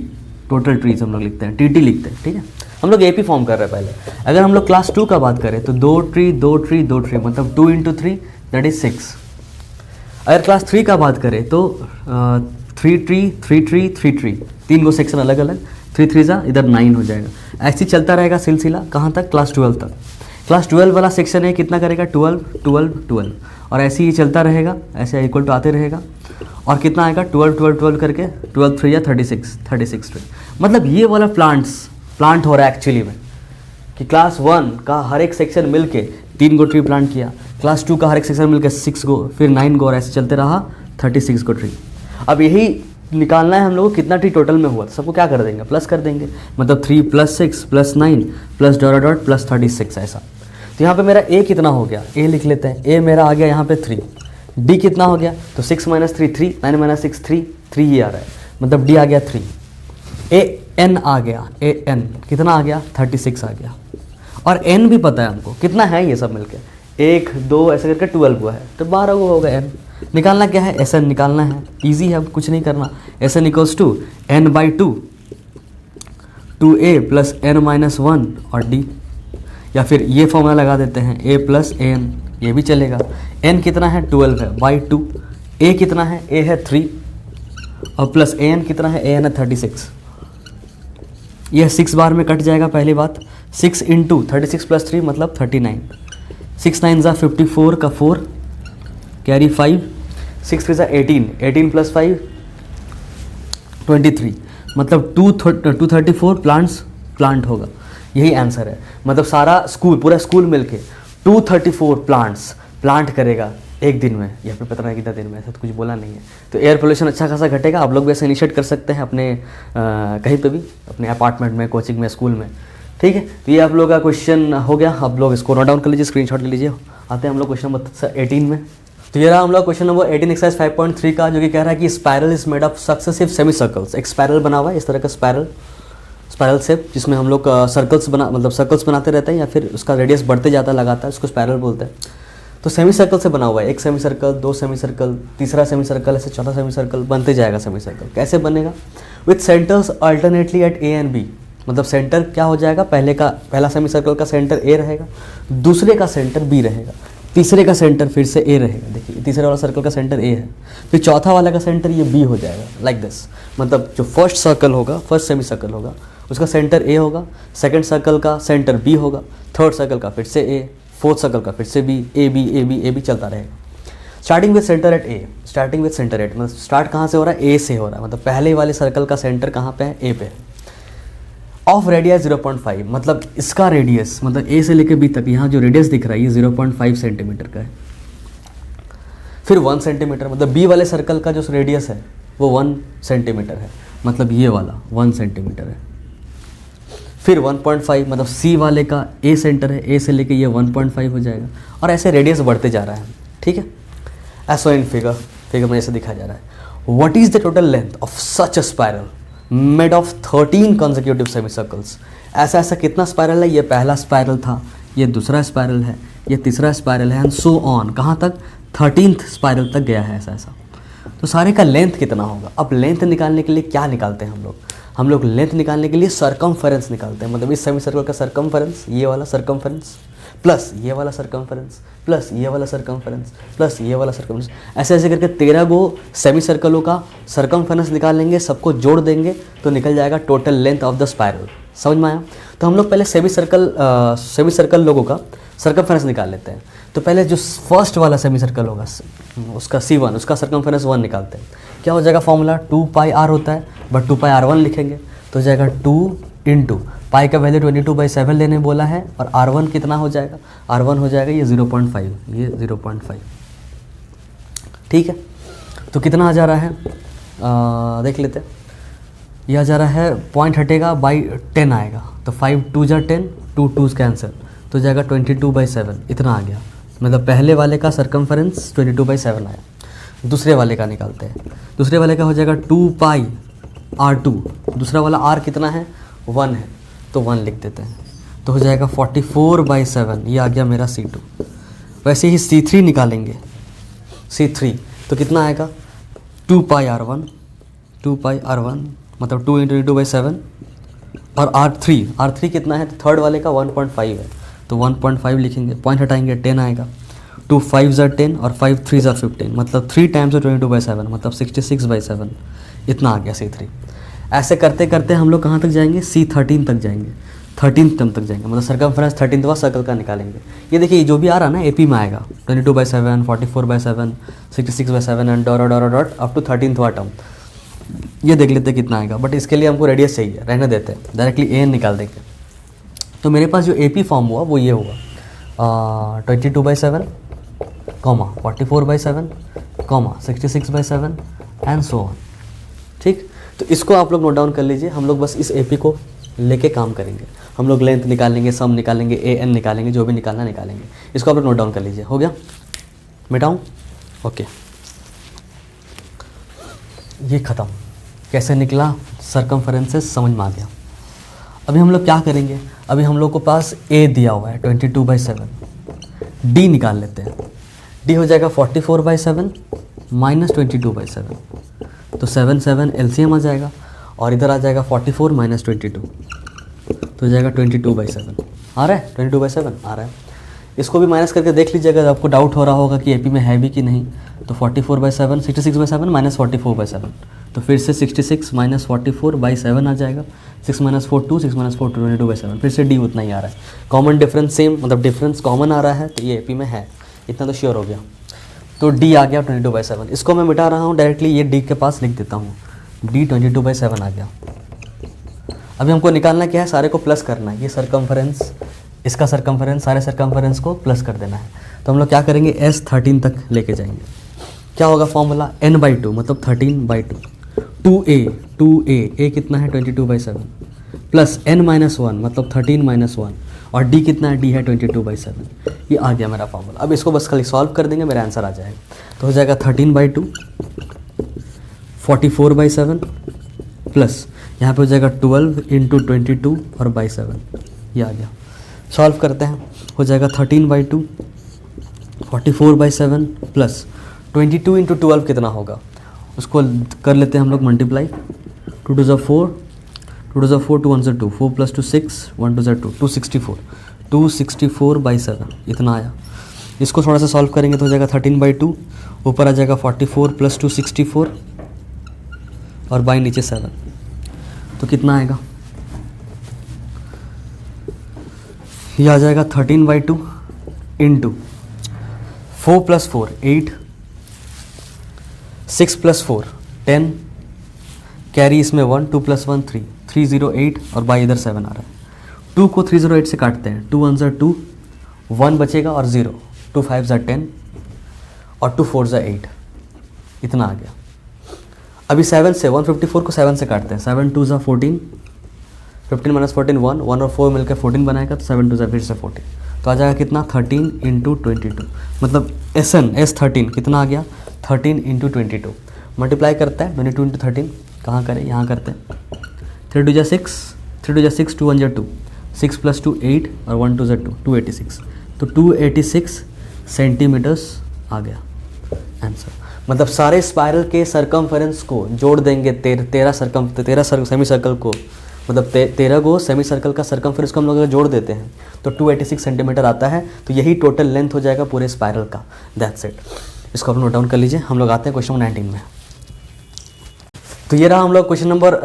टोटल ट्रीज हम लोग लिखते हैं, TT लिखते हैं। ठीक है, हम लोग AP फॉर्म कर रहे हैं पहले। अगर हम लोग क्लास 2 का बात करें तो 2 ट्री 2 ट्री 2 ट्री, मतलब 2 × 3 दैट इज 6। अगर क्लास 3 का बात करें तो 3 ट्री 3 ट्री 3 ट्री, 3 गो सेक्शन अलग अलग, 3 3 जा इधर 9 हो जाएगा। ऐसे ही चलता रहेगा सिलसिला, कहाँ तक, क्लास 12 तक। क्लास 12 वाला सेक्शन है कितना करेगा 12 12 12, और ऐसे ही चलता रहेगा, ऐसे इक्वल टू आते रहेगा, और कितना आएगा 12 12 12 करके 12 3 या 36 ट्री। मतलब ये वाला प्लांट हो रहा है एक्चुअली में कि क्लास 1 का हर एक सेक्शन मिल के 3 गो ट्री प्लांट किया, क्लास 2 का हर एक सेक्शन मिल के 6 गो, फिर 9 गो, और ऐसे चलते रहा 36 गो ट्री। अब यही निकालना है हम लोगों को कितना ट्री टोटल में हुआ, तो सबको क्या कर देंगे प्लस कर देंगे, मतलब 3 + 6 + 9 + डॉट डॉट प्लस 36 ऐसा। तो यहाँ पे मेरा A कितना हो गया, A लिख लेते हैं, A मेरा आ गया यहाँ पे 3, D कितना हो गया, तो 6 - 3 3, 9 - 6 3 ही आ रहा है, मतलब D आ गया 3। AN आ गया, AN कितना आ गया 36 आ गया, और N भी पता है हमको कितना है, ये सब मिलके 1 2 ऐसे करके 12 हुआ है, तो 12 को होगा n। निकालना क्या है, एस एन निकालना है, ईजी है, अब कुछ नहीं करना। S N equals to n/2 2a plus n-1 और d, या फिर ये फॉर्मूला लगा देते हैं a प्लस an, ये भी चलेगा। n कितना है 12 है बाई 2, a कितना है a है 3 और प्लस an कितना है an है 36। यह 6 बार में कट जाएगा पहली बात, 6 इंटू 36 प्लस 3 मतलब 39, 6 9 ज़ा 54 का 4 कैरी 5, 6 3 ज़ा 18, 18 प्लस 5 23, मतलब 234 प्लांट होगा। यही आंसर है, मतलब सारा स्कूल, पूरा स्कूल मिलके 234 प्लांट करेगा एक दिन में, या फिर पता नहीं कितना दिन में, ऐसा तो कुछ बोला नहीं है। तो एयर पोल्यूशन अच्छा खासा घटेगा। आप लोग भी ऐसे इनिशिएट कर सकते हैं अपने कहीं पे भी, अपने अपार्टमेंट में, कोचिंग में, स्कूल में, ठीक है। तो ये आप लोग का क्वेश्चन हो गया, आप लोग इसको नोट डाउन कर लीजिए, स्क्रीनशॉट ले लीजिए। आते हैं हम लोग क्वेश्चन नंबर 18 में। तो ये रहा हम लोग क्वेश्चन नंबर 18 एक्सरसाइज 5.3 का, जो कि कह रहा है कि spiral is made of successive semi circles. एक स्पायरल बना हुआ है इस तरह का स्पायरल शेप, जिसमें हम लोग सर्कल्स बनाते रहते हैं, या फिर उसका रेडियस बढ़ते जाता लगाता है, उसको स्पायरल बोलते हैं। तो सेमी सर्कल से बना हुआ है, एक सेमी सर्कल, 2 सेमी सर्कल, तीसरा सेमी सर्कल, ऐसे चौथा सेमी सर्कल बनते जाएगा। सेमी सर्कल कैसे बनेगा, with centres alternately at A and B, मतलब सेंटर क्या हो जाएगा, पहला सेमी सर्कल का सेंटर ए रहेगा, दूसरे का सेंटर बी रहेगा, तीसरे का सेंटर फिर से ए रहेगा। देखिए तीसरे वाला सर्कल का सेंटर ए है, फिर चौथा वाला का सेंटर ये बी हो जाएगा, लाइक दिस। मतलब जो फर्स्ट सेमी सर्कल होगा उसका सेंटर ए होगा, सेकंड सर्कल का सेंटर बी होगा, थर्ड सर्कल का फिर से ए, फोर्थ सर्कल का फिर से बी, ए बी चलता रहेगा। स्टार्टिंग विद सेंटर एट ए, मतलब स्टार्ट कहाँ से हो रहा है, ए से हो रहा है, मतलब पहले वाले सर्कल का सेंटर कहाँ पे है, ए पे है। ऑफ रेडियस 0.5, मतलब इसका रेडियस, मतलब ए से लेके बी तक यहाँ जो रेडियस दिख रहा है ये 0.5 सेंटीमीटर का है। फिर 1 सेंटीमीटर, मतलब बी वाले सर्कल का जो रेडियस है वो 1 सेंटीमीटर है, मतलब ये वाला 1 सेंटीमीटर है। फिर 1.5, मतलब सी वाले का ए सेंटर है, ए से लेके ये 1.5 हो जाएगा, और ऐसे रेडियस बढ़ते जा रहा है, ठीक है। ऐसा इन फिगर में ऐसे दिखाया जा रहा है। What is the total length of such a spiral made of 13 consecutive semi circles. ऐसा कितना स्पायरल है, ये पहला स्पायरल था, ये दूसरा स्पायरल है, ये तीसरा स्पायरल है, एंड सो ऑन, कहाँ तक, 13th स्पायरल तक गया है ऐसा। तो सारे का लेंथ कितना होगा। अब लेंथ निकालने के लिए क्या निकालते हैं हम लोग लेंथ निकालने के लिए सर्कमफेरेंस निकालते हैं, मतलब इस सेमी सर्कल का सर्कमफेरेंस, ये वाला सर्कमफेरेंस प्लस ये वाला सर्कमफेरेंस प्लस ये वाला सर्कमफेरेंस प्लस ये वाला सर्कमफेरेंस, ऐसे करके 13 गो सेमी सर्कलों का सर्कमफेरेंस निकाल लेंगे, सबको जोड़ देंगे तो निकल जाएगा total length of the spiral. समझ में आया। तो हम लोग पहले सेमी सर्कल लोगों का सर्कमफेरेंस निकाल लेते हैं। तो पहले जो फर्स्ट वाला सेमी सर्कल होगा उसका C1, उसका सर्कमफेरेंस 1 निकालते हैं। क्या हो जाएगा, फॉर्मूला 2πr होता है, बट 2πr1 लिखेंगे तो हो जाएगा 2 इंटू पाई का वैल्यू 22/7 लेने बोला है, और R1 कितना हो जाएगा, R1 हो जाएगा ये 0.5, ये 0.5, ठीक है। तो कितना आ जा रहा है, देख लेते हैं। ये आ जा रहा है, पॉइंट हटेगा बाई 10 आएगा, तो 5 2 जा 10, 2 2 कैंसिल, तो जाएगा 22/7, इतना आ गया। मतलब पहले वाले का सर्कमफेरेंस 22/7 आया। दूसरे वाले का निकालते हैं। दूसरे वाले का हो जाएगा 2πr2, दूसरा वाला r कितना है, 1 है, तो 1 लिख देते हैं, तो हो जाएगा 44/7, ये आ गया मेरा C2। वैसे ही C3 निकालेंगे, C3 तो कितना आएगा, 2πr1 मतलब 2 × 2/7, और R3 कितना है, तो थर्ड वाले का 1.5 है, तो 1.5 लिखेंगे, पॉइंट हटाएंगे 10 आएगा, 2 5 ज़ा 10 और 5 3 ज़ा 15, मतलब 3 टाइम्स 22/7 मतलब 66/7, इतना आ गया C3। ऐसे करते करते हम लोग कहाँ तक जाएंगे, C13 तक जाएंगे, 13th टर्म तक जाएंगे, मतलब सर्कमफेरेंस 13वां सर्कल का निकालेंगे। ये देखिए जो भी आ रहा है ना AP में आएगा 22/7, 44/7, 66/7 एंड डॉट अप टू 13वां टर्म। ये देख लेते कितना आएगा, बट इसके लिए हमको रेडियस चाहिए, रहने देते हैं, डायरेक्टली AN निकाल देंगे। तो मेरे पास जो AP फॉर्म हुआ वो ये होगा 22/7, 44/7, 66/7 एंड सो ऑन, ठीक। तो इसको आप लोग नोट डाउन कर लीजिए। हम लोग बस इस AP को लेके काम करेंगे। हम लोग लेंथ निकालेंगे, सम निकालेंगे, AN निकालेंगे, जो भी निकालना निकालेंगे। इसको आप लोग नोट डाउन कर लीजिए। हो गया, मिटाऊँ, ओके। ये ख़त्म, कैसे निकला सर्कमफेरेंसेस समझ में आ गया। अभी हम लोग क्या करेंगे, अभी हम लोग को पास A दिया हुआ है 22/7, डी निकाल लेते हैं। डी हो जाएगा 44/7 माइनस 22/7, तो 7 7 एलसीएम आ जाएगा और इधर आ जाएगा 44 माइनस 22, तो हो जाएगा 22/7। आ रहा है 22/7 आ रहा है। इसको भी माइनस करके देख लीजिएगा, जब आपको डाउट हो रहा होगा कि एपी में है भी कि नहीं। तो 44/7 66/7 माइनस 44/7, तो फिर से 66 माइनस 44/7 आ जाएगा। 6 माइनस 4 2, 6 माइनस 4 22/7, फिर से डी उतना ही आ रहा है। कॉमन डिफरेंस सेम, मतलब डिफरेंस कॉमन आ रहा है, तो ये एपी में है, इतना तो श्योर हो गया। तो डी आ गया 22/7। इसको मैं मिटा रहा हूँ डायरेक्टली, ये डी के पास लिख देता हूँ, डी 22/7 आ गया। अभी हमको निकालना क्या है, सारे को प्लस करना है। ये सरकमफरेंस, इसका सरकमफरेंस, सारे सरकमफरेंस को प्लस कर देना है। तो हम लोग क्या करेंगे, S13 तक लेके जाएंगे। क्या होगा फॉर्मूला, n/2 मतलब 13/2, 2a a कितना है 22/7 प्लस n-1 मतलब 13-1, और d कितना है, d है 22/7। ये आ गया मेरा फॉर्मूला। अब इसको बस खाली सॉल्व कर देंगे, मेरा आंसर आ जाएगा। तो हो जाएगा 13/2 44/7 प्लस यहाँ पे हो जाएगा 12 × 22 और 7, ये आ गया। सॉल्व करते हैं, हो जाएगा 13/2 44/7 प्लस 22 × 12 कितना होगा, उसको कर लेते हैं हम लोग मल्टीप्लाई। 2 2 4, 2 2 4, 2 1 2, 4 + 2 6, 1 2 2, 264, 264/7 इतना आया। इसको थोड़ा सा सॉल्व करेंगे तो हो जाएगा 13/2, ऊपर आ जाएगा 44 + 264 और बाई नीचे 7, तो कितना आएगा, ये आ जाएगा 13/2 इंटू 4 + 4 8, 6 + 4 10, कैरी इसमें 1, 2 + 1 3, 308 और बाई इधर 7 आ रहा है। 2 को 308 से काटते हैं, 2 1 2, 1 बचेगा और 0, 2 5 10 और 2 4 8, इतना आ गया। अभी 7 से 154 को 7 से काटते हैं, 7 2 14, 15 - 14 1, 1 और 4 मिलकर 14 बनाएगा, तो 7 2 फिर से 14, तो आ जाएगा कितना 13 × 22, मतलब S13 कितना आ गया 13 × 22। मल्टीप्लाई करता है 22 × 13, कहाँ करें, यहाँ करते हैं। 3 2 6, 3 2 6, 2 1 2, 6 + 2 8 और 1 2 2, 286, तो 286 सेंटीमीटर्स आ गया आंसर। मतलब सारे स्पाइरल के सरकमफेरेंस को जोड़ देंगे, 13 सेमी सर्कल को, मतलब 13 को सेमी सर्कल का सरकमफेरेंस को हम लोग अगर जोड़ देते हैं तो 286 सेंटीमीटर आता है। तो यही टोटल लेंथ हो जाएगा पूरे स्पाइरल का। That's it. इसको आप नोट डाउन कर लीजिए। हम लोग आते हैं क्वेश्चन 19 में। तो ये रहा हम लोग क्वेश्चन नंबर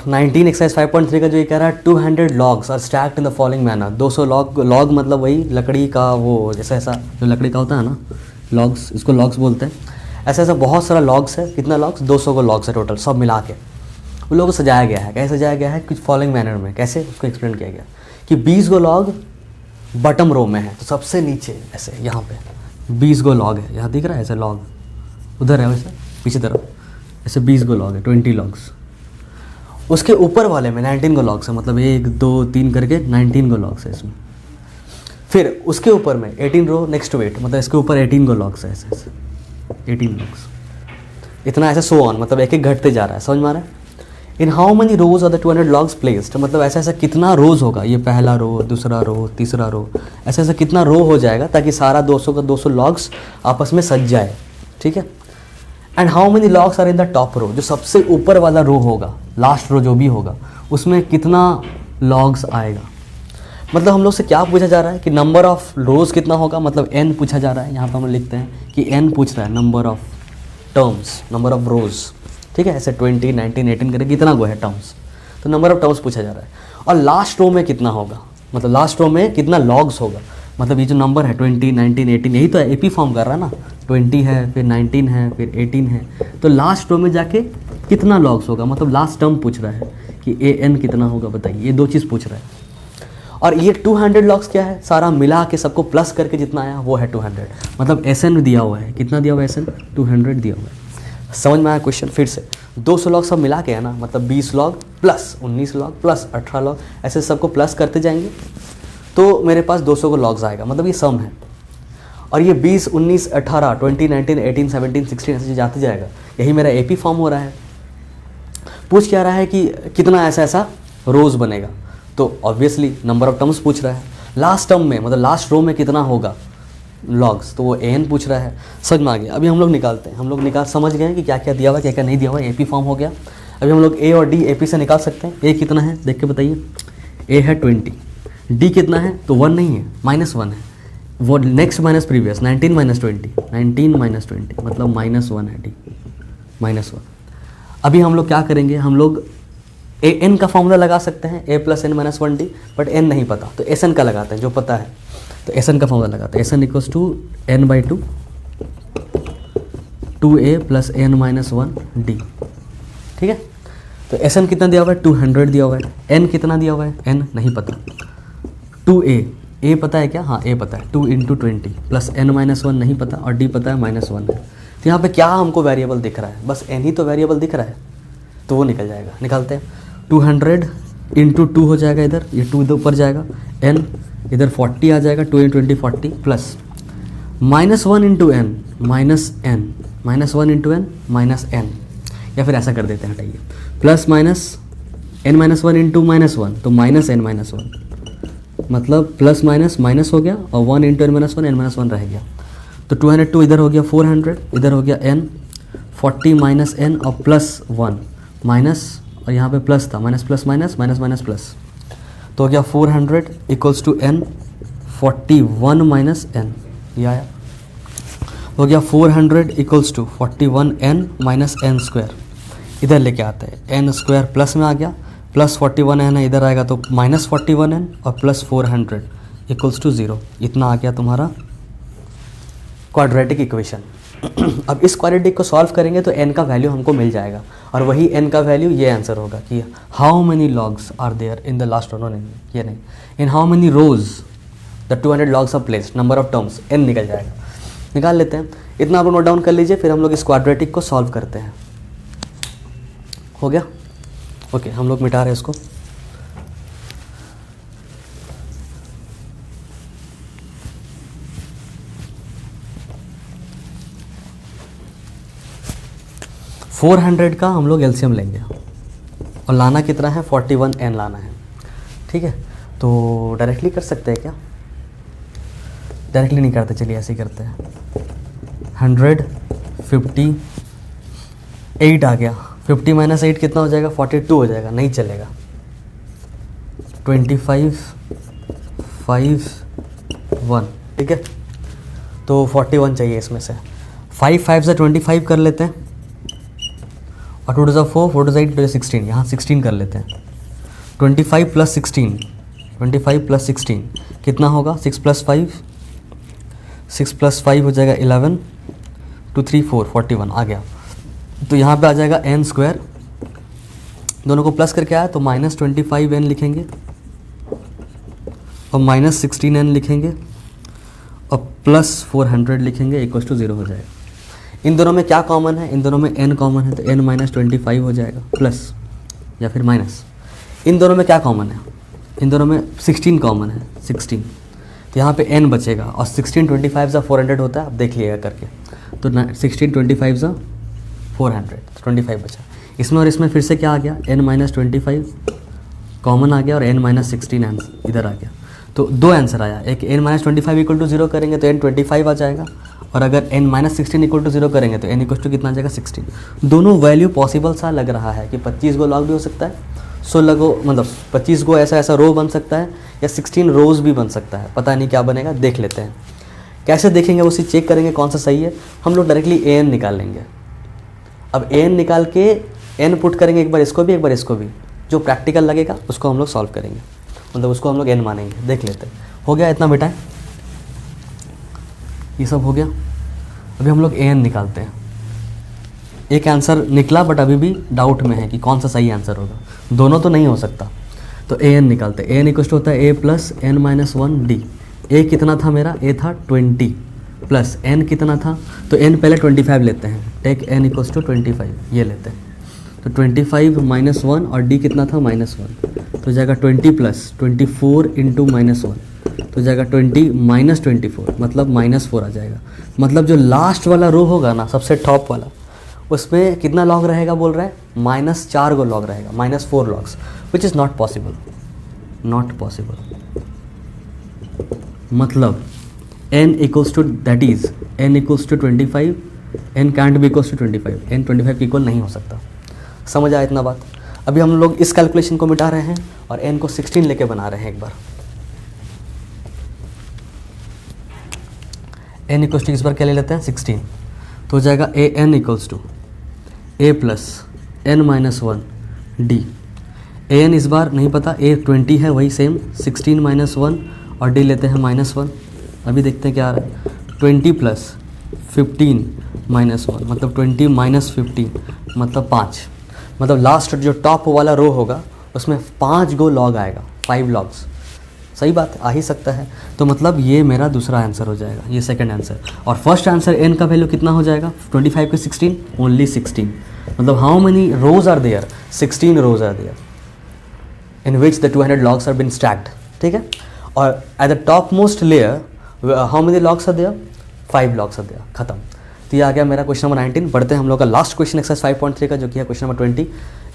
19 एक्सरसाइज 5.3 का, जो ये कह रहा है 200 logs are stacked in the following manner. 200 log मतलब वही लकड़ी का, वो जैसा ऐसा जो लकड़ी का होता है ना, लॉग्स, इसको लॉग्स बोलते हैं। ऐसा बहुत सारा लॉग्स है। कितना लॉग्स, 200 को लॉग्स है टोटल, सब मिला के उन लोगों को सजाया गया है। कैसे सजाया गया है, कुछ फॉलोइंग मैनर में। कैसे, उसको एक्सप्लेन किया गया कि 20 गो लॉग बटम रो में है, तो सबसे नीचे ऐसे यहाँ पे 20 गो लॉग है, यहाँ दिख रहा है ऐसे लॉग, उधर है वैसे पीछे तरफ ऐसे 20 गो लॉग है, 20 लॉग्स। उसके ऊपर वाले में 19 गो लॉग्स है, मतलब 1 2 3 करके 19 गो लॉग्स है इसमें। फिर उसके ऊपर में 18 रो नेक्स्ट टू इट, मतलब इसके ऊपर 18 गो लॉग्स है, ऐसे ऐसे 18 लॉग्स, इतना ऐसे सो ऑन, मतलब एक एक घटते जा रहा है। समझ में आ रहा है। In how many rows are the 200 logs placed, मतलब ऐसा ऐसा कितना रोज होगा, ये पहला रो, दूसरा रो, तीसरा रो, ऐसा ऐसा कितना रो हो जाएगा ताकि सारा 200 का 200 लॉग्स आपस में सज जाए। ठीक है। And how many logs are in the top row, जो सबसे ऊपर वाला रो होगा, लास्ट रो जो भी होगा, उसमें कितना लॉग्स आएगा। मतलब हम लोग से क्या पूछा जा रहा है कि नंबर ऑफ रोज कितना होगा, मतलब n पूछा जा रहा है। यहाँ पर हम लिखते हैं कि n पूछ रहा है, number of terms, number of रोज। ठीक है, ऐसे 20 19 18 करके कितना गो है टर्म्स, तो नंबर ऑफ टर्म्स पूछा जा रहा है। और लास्ट रो में कितना होगा, मतलब लास्ट रो में कितना लॉग्स होगा, मतलब ये जो नंबर है 20 19 18, यही तो एपी फॉर्म कर रहा है ना। 20 है, फिर 19 है, फिर 18 है, तो लास्ट रो में जाके कितना लॉग्स होगा, मतलब लास्ट टर्म पूछ रहा है कि an कितना होगा, बताइए। ये दो चीज़ पूछ रहा है। और ये 200 लॉग्स क्या है, सारा मिला के सबको प्लस करके जितना आया वो है 200, मतलब SN दिया हुआ है। कितना दिया हुआ है SN, 200 दिया हुआ है। समझ में आया क्वेश्चन। फिर से 200 लॉग सब मिला के है ना, मतलब 20 log plus 19 log plus 18 log, ऐसे सबको प्लस करते जाएंगे तो मेरे पास 200 को लॉग्स आएगा, मतलब ये सम है। और ये 20 19 18 20 19 18 17 16 ऐसे जाते जाएगा। यही मेरा एपी फॉर्म हो रहा है। पूछ क्या रहा है कि कितना ऐसा ऐसा रोज बनेगा, तो ऑब्वियसली नंबर ऑफ टर्म्स पूछ रहा है। लास्ट टर्म में मतलब लास्ट रो में कितना होगा, लॉग्स, तो वो an पूछ रहा है, समझ में आ गया। अभी हम लोग निकालते हैं, हम लोग समझ गए हैं कि क्या क्या दिया हुआ है क्या क्या नहीं दिया हुआ है, AP फॉर्म हो गया। अभी हम लोग A और D AP से निकाल सकते हैं। A कितना है देख के बताइए, A है 20, D कितना है तो 1 नहीं है, -1 है, वो नेक्स्ट माइनस प्रीवियस 19 - 20, 19 - 20 मतलब -1 है, D -1। अभी हम लोग क्या करेंगे, हम लोग an का फॉर्मूला लगा सकते हैं, a + n - 1d, but n नहीं पता तो sn का लगाते हैं जो पता है, तो sn का फॉर्मूला लगाते हैं। sn = n/2 2a + n - 1d, ठीक है। तो sn कितना दिया हुआ है, 200 दिया हुआ है। n कितना दिया हुआ है, n नहीं पता। 2a, a पता है क्या, हाँ a पता है, 2 × 20 + n - 1 नहीं पता, और d पता है -1 है। तो यहाँ पे क्या हमको वेरिएबल दिख रहा है, बस n ही तो वेरिएबल दिख रहा है, तो वो निकल जाएगा। निकालते हैं, 200 × 2 हो जाएगा, इधर ये 2 इधर ऊपर जाएगा, n इधर 40 आ जाएगा, 2 × 20 40 plus -1 × n -n -1 × n -n, या फिर ऐसा कर देते हैं, हटाइए, प्लस माइनस n - 1 × -1 तो -n - 1, मतलब प्लस माइनस माइनस हो गया, और 1 × n - 1 n - 1 रह गया। तो 202 इधर हो गया, 400 इधर हो गया, n 40 - n और +1 माइनस, और यहाँ पे प्लस था, minus plus minus minus minus plus, तो हो गया 400 = n 41 - n, ये आया, हो गया 400 = 41n - n²। इधर लेके आते हैं, n² प्लस में आ गया, प्लस 41n है, इधर आएगा तो -41n और +400 = 0। इतना आ गया तुम्हारा क्वाड्रेटिक इक्वेशन। अब इस क्वाड्रेटिक को सॉल्व करेंगे तो n का वैल्यू हमको मिल जाएगा, और वही n का वैल्यू ये आंसर होगा कि how many logs are there in the last row, नहीं ये नहीं, in how many rows the 200 logs are placed, number of terms n निकल जाएगा। निकाल लेते हैं, इतना आप नोट डाउन कर लीजिए, फिर हम लोग इस क्वाड्रेटिक को सॉल्व करते हैं। हो गया, ओके, हम लोग मिटा रहे हैं इसको। फोर 400 का हम लोग एलसीएम लेंगे, और लाना कितना है, 41n लाना है, ठीक है। तो डायरेक्टली कर सकते हैं क्या, डायरेक्टली नहीं करते, चलिए ऐसे ही करते हैं। 158 आ गया, 50 - 8 कितना हो जाएगा, 42 हो जाएगा, नहीं चलेगा। 25 5 1, ठीक है, तो 41 चाहिए इसमें से। 5 5 से 25 कर लेते हैं, और 2 2 4 4 8 16, यहाँ 16 कर लेते हैं। 25 + 16 25 + 16 कितना होगा, 6 + 5 6 + 5 हो जाएगा 11, 2 3 4 41 आ गया। तो यहाँ पे आ जाएगा n², दोनों को प्लस करके आया तो -25n लिखेंगे, और -16n लिखेंगे, और +400 लिखेंगे, = 0 हो जाएगा। इन दोनों में क्या कॉमन है, इन दोनों में n कॉमन है, तो n - 25 हो जाएगा, प्लस या फिर माइनस। इन दोनों में क्या कॉमन है, इन दोनों में 16 कॉमन है, 16, तो यहाँ पे n बचेगा, और 16 25 सा 400 होता है, आप देख लीजिएगा करके, तो 16 25 सा 400, 25 बचा। इसमें और इसमें फिर से क्या आ गया, n - 25 कॉमन आ गया, और n - 16 इधर आ गया, तो दो आंसर आया। एक n - 25 = 0 करेंगे तो n 25 आ जाएगा, और अगर n - 16 = 0 करेंगे तो n = कितना आ जाएगा, 16। दोनों वैल्यू पॉसिबल सा लग रहा है कि 25 गो लॉग भी हो सकता है, 16 गो मतलब 25 गो ऐसा रो बन सकता है, या 16 रोज भी बन सकता है, पता नहीं क्या बनेगा, देख लेते हैं। कैसे देखेंगे, उसी चेक करेंगे कौन सा सही है। हम लोग डायरेक्टली an निकाल लेंगे। अब an निकाल के n पुट करेंगे, एक बार इसको भी एक बार इसको भी, जो प्रैक्टिकल लगेगा उसको हम लोग सॉल्व करेंगे, मतलब उसको हम लोग n मानेंगे। देख लेते हैं, हो गया, इतना मिटाएं, ये सब हो गया। अभी हम लोग an निकालते हैं। एक आंसर निकला, बट अभी भी डाउट में है कि कौन सा सही आंसर होगा, दोनों तो नहीं हो सकता। तो an निकालते हैं। an = होता है a + n - 1d। a कितना था मेरा, a था 20 प्लस n कितना था, तो n पहले 25 लेते हैं, टेक n = 25, ये लेते हैं। तो 25 - 1 और d कितना था, -1, तो जाएगा 20 + 24 × -1, तो जाएगा 20 - 24, मतलब -4 आ जाएगा। मतलब जो लास्ट वाला रो होगा ना, सबसे टॉप वाला, उसमें कितना लॉग रहेगा बोल रहा है, -4 गो लॉग रहेगा, -4 logs, which is not possible, not possible. मतलब n equals to that is n equals to 25, n can't be equals to 25, n 25 के इक्वल नहीं हो सकता। समझ आया इतना बात? अभी हम लोग इस कैलकुलेशन को मिटा रहे हैं और n को 16 लेके बना रहे हैं एक बार। n इक्वल्स टू इस बार क्या ले लेते हैं 16, तो हो जाएगा a n equals to a plus n minus 1 d। a n इस बार नहीं पता, a 20 है वही सेम, 16 माइनस 1 और d लेते हैं माइनस 1। अभी देखते हैं क्या आ रहा है, 20 प्लस 15 माइनस 1 मतलब 20 माइनस 15 मतलब 5, मतलब लास्ट जो टॉप वाला रो होगा उसमें 5 गो लॉग आएगा, 5 लॉग्स। सही बात आ ही सकता है, तो मतलब ये मेरा दूसरा आंसर हो जाएगा, ये सेकंड आंसर। और फर्स्ट आंसर n का वैल्यू कितना हो जाएगा 25 के 16, ओनली 16, मतलब how many rows are there, 16 rows are there in which the 200 logs are been stacked. ठीक है, और at the topmost layer how many logs are there, 5 logs are there. खत्म। तो ये आ गया मेरा क्वेश्चन नंबर 19। बढ़ते हैं हम लोग का लास्ट क्वेश्चन एक्सरसाइज 5.3 का, जो कि है क्वेश्चन नंबर 20।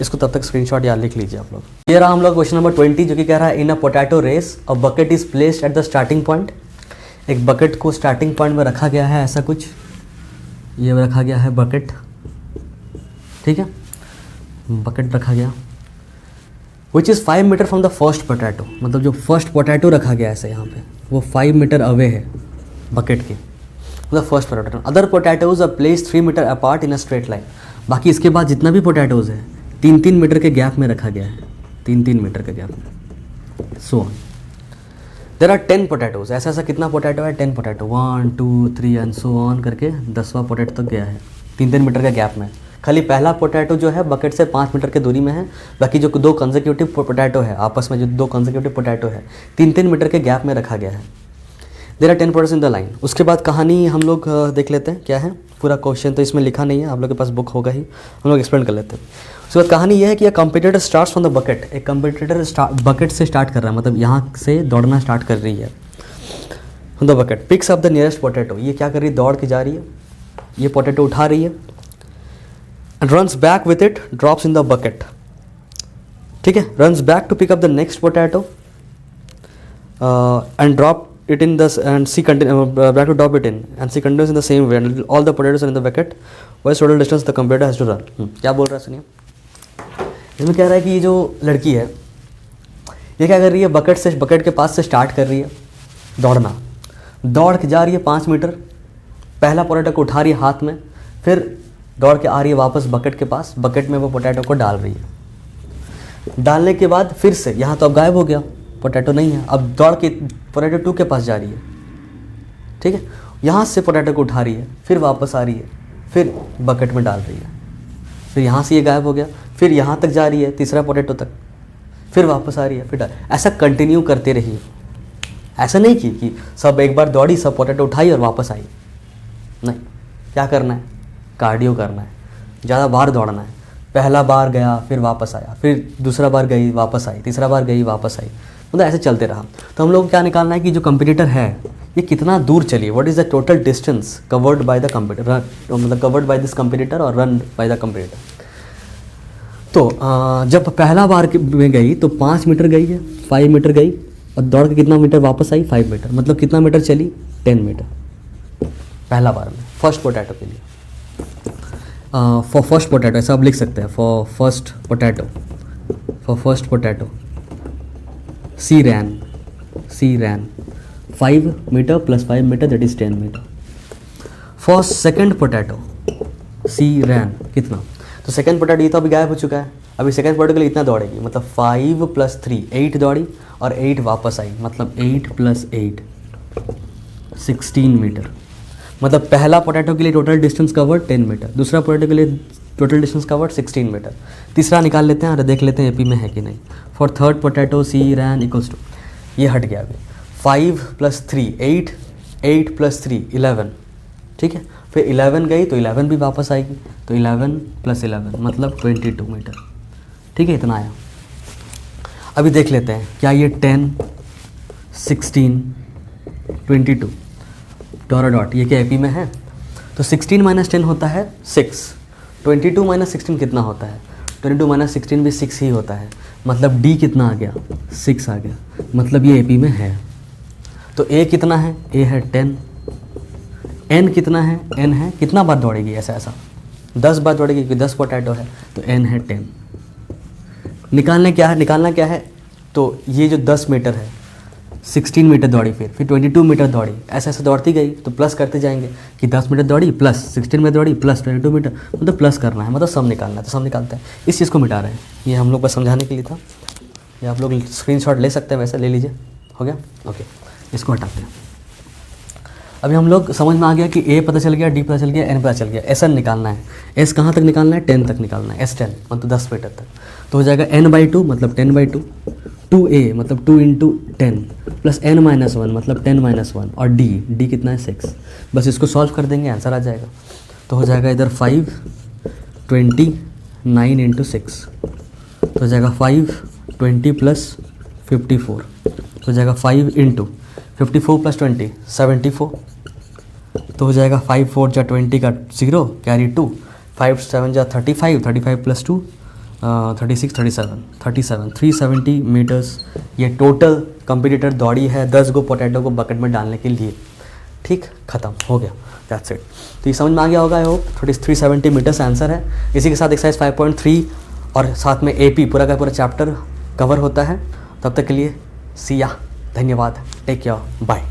इसको तब तक स्क्रीनशॉट याद लिख लीजिए आप लोग। ये रहा हम लोग क्वेश्चन नंबर 20, जो कि कह रहा है in a potato race a bucket is placed at the starting point. एक बकेट को स्टार्टिंग पॉइंट में रखा गया है, ऐसा कुछ ये रखा गया है बकेट। ठीक है, बकेट रखा गया which is 5 metre from the first potato, मतलब जो फर्स्ट पोटैटो रखा गया है ऐसे यहाँ पे वो 5 मीटर अवे है बकेट के, मतलब first potato. Other potatoes are placed 3 metre apart in a straight line. बाकी इसके बाद जितना भी पोटैटोज है 3-3 मीटर के गैप में रखा गया है, 3-3 मीटर के गैप में। So there are 10 potatoes. ऐसा ऐसा कितना पोटैटो है, 10 पोटैटो, 1 2 3 एंड सो ऑन करके 10वां पोटैटो तक गया है 3-3 मीटर के गैप में। खाली पहला पोटैटो जो है बकेट से 5 मीटर की दूरी में है, बाकी जो 2 कंसेक्यूटिव पोटैटो है आपस में, जो 2 कंसेक्यूटिव पोटैटो है 3-3 मीटर के गैप में रखा गया है। There are 10 potatoes in the line. उसके बाद कहानी हम लोग देख लेते हैं क्या है। पूरा क्वेश्चन तो इसमें लिखा नहीं है, आप लोग के पास बुक होगा ही, हम लोग एक्सप्लेन कर लेते हैं। उसके बाद कहानी यह है कि a competitor starts from the bucket. एक कंपटीटर बकेट से स्टार्ट कर रहा है, मतलब यहाँ से दौड़ना स्टार्ट कर रही है। The bucket picks up the nearest potato. ये क्या कर रही है, दौड़ के जा रही है, ये पोटैटो उठा रही है, and runs back with it, drops in the bucket. ठीक है, runs back to pick up the next potato and drop it in this and she back to drop it in and she continues in the same way and all the potatoes are in the bucket, what is total distance the competitor has to run। क्या बोल रहा है सुनिए। इसमें कह रहा है कि ये जो लड़की है ये क्या कर रही है, बकेट के पास से स्टार्ट कर रही है दौड़ना, दौड़ के जा रही है 5 मीटर, पहला पोटैटो को उठा रही है हाथ में, फिर दौड़ के आ रही है वापस बकेट के पास, बकेट में वो पोटैटो को डाल रही है। डालने के बाद फिर से यहाँ तो अब गायब हो गया, पोटैटो नहीं है, अब दौड़ के पोटैटो 2 के पास जा रही है। ठीक है, यहाँ से पोटैटो को उठा रही है, फिर वापस आ रही है, फिर बकेट में डाल रही है, फिर यहाँ से ये गायब हो गया, फिर यहाँ तक जा रही है तीसरा पोटैटो तक, फिर वापस आ रही है, फिर ऐसा कंटिन्यू करते रही। ऐसा नहीं कि सब एक बार दौड़ी, सब पोटैटो उठाई और वापस आई, नहीं। क्या करना है, कार्डियो करना है, ज़्यादा बार दौड़ना है। पहला बार गया फिर वापस आया, फिर दूसरा बार गई वापस आई, तीसरा बार गई वापस आई, मतलब ऐसे चलते रहा। तो हम लोग को क्या निकालना है कि जो कंपटीटर है ये कितना दूर चली, what is the total distance covered by the competitor, मतलब कवर्ड बाय दिस कंपटीटर और रन बाय द कंपटीटर। तो जब पहला बार में गई तो 5 मीटर गई है, 5 मीटर गई और दौड़ के कितना मीटर वापस आई, 5 मीटर, मतलब कितना मीटर चली, 10 मीटर पहला बार में फर्स्ट पोटैटो के लिए। फॉर फर्स्ट पोटैटो ऐसा आप लिख सकते हैं, for first potato she ran 5 metre plus 5 metre that is 10 metre. For second potato she ran कितना, तो सेकेंड पोटैटो ये तो अभी गायब हो चुका है, अभी सेकेंड पोटैटो के लिए इतना दौड़ेगी, मतलब 5 + 3 8 दौड़ी और 8 वापस आई, मतलब 8 + 8 16 मीटर। मतलब पहला पोटैटो के लिए टोटल डिस्टेंस कवर्ड 10 मीटर, दूसरा पोटैटो के लिए टोटल डिस्टेंस कवर्ड 16 मीटर। तीसरा निकाल लेते हैं और देख लेते हैं एपी में है कि नहीं। For third potato she ran equals to, ये हट गया अभी, 5 + 3 8 8 + 3 11। ठीक है, फिर 11 गई तो 11 भी वापस आएगी, तो 11 + 11 मतलब 22 मीटर। ठीक है, इतना आया। अभी देख लेते हैं क्या ये 10 16 22 डॉट ये क्या एपी में है, तो 16 - 10 होता है 6, 22 - 16 कितना होता है, 22 - 16 भी 6 ही होता है, मतलब डी कितना आ गया, 6 आ गया, मतलब ये एपी में है। तो ए कितना है, ए है 10 n कितना है, n है कितना बार दौड़ेगी, ऐसा 10 बार दौड़ेगी क्योंकि 10 पोटैटो है, तो n है 10। निकालना क्या है, तो ये जो 10 मीटर है 16 मीटर दौड़ी, फिर 22 मीटर दौड़ी, ऐसे दौड़ती गई, तो प्लस करते जाएंगे कि 10 मीटर दौड़ी प्लस 16 मीटर दौड़ी प्लस 22 मीटर, मतलब प्लस करना है, मतलब सम निकालना है, तो सम निकालते हैं। इस चीज़ को मिटा रहे हैं, ये हम लोग बस समझाने के लिए था। ये आप लोग स्क्रीनशॉट ले सकते हैं, वैसे ले लीजिए, हो गया ओके। इसको हटाते हैं। अभी हम लोग समझ में आ गया कि a पता चल गया, d पता चल गया, n पता चल गया, sn निकालना है। s कहाँ तक निकालना है, 10 तक निकालना है, s10 मतलब 10 मीटर तक। तो हो जाएगा n/2 मतलब 10/2, 2a मतलब 2 × 10 प्लस n-1 मतलब 10-1, और d कितना है 6। बस इसको सॉल्व कर देंगे, आंसर आ जाएगा। तो हो जाएगा इधर 5, 20, 9 × 6, तो हो जाएगा 5, 20 प्लस 54, तो हो जाएगा 5 × 54 प्लस 20 74, तो हो जाएगा 5 4 जा 20 का 0 कैरी 2, 5 7 जा 35, 35 प्लस 2 36 37 370 मीटर्स ये टोटल कंपटीटर दौड़ी है 10 गो पोटैटो को बकेट में डालने के लिए। ठीक, ख़त्म हो गया, दैट्स इट। तो ये समझ में आ गया होगा, आई होप। 370 मीटर्स आंसर है। इसी के साथ एक्सरसाइज 5.3 और साथ में AP पूरा का पूरा चैप्टर कवर होता है। तब तक के लिए सिया, धन्यवाद, टेक केयर, बाय।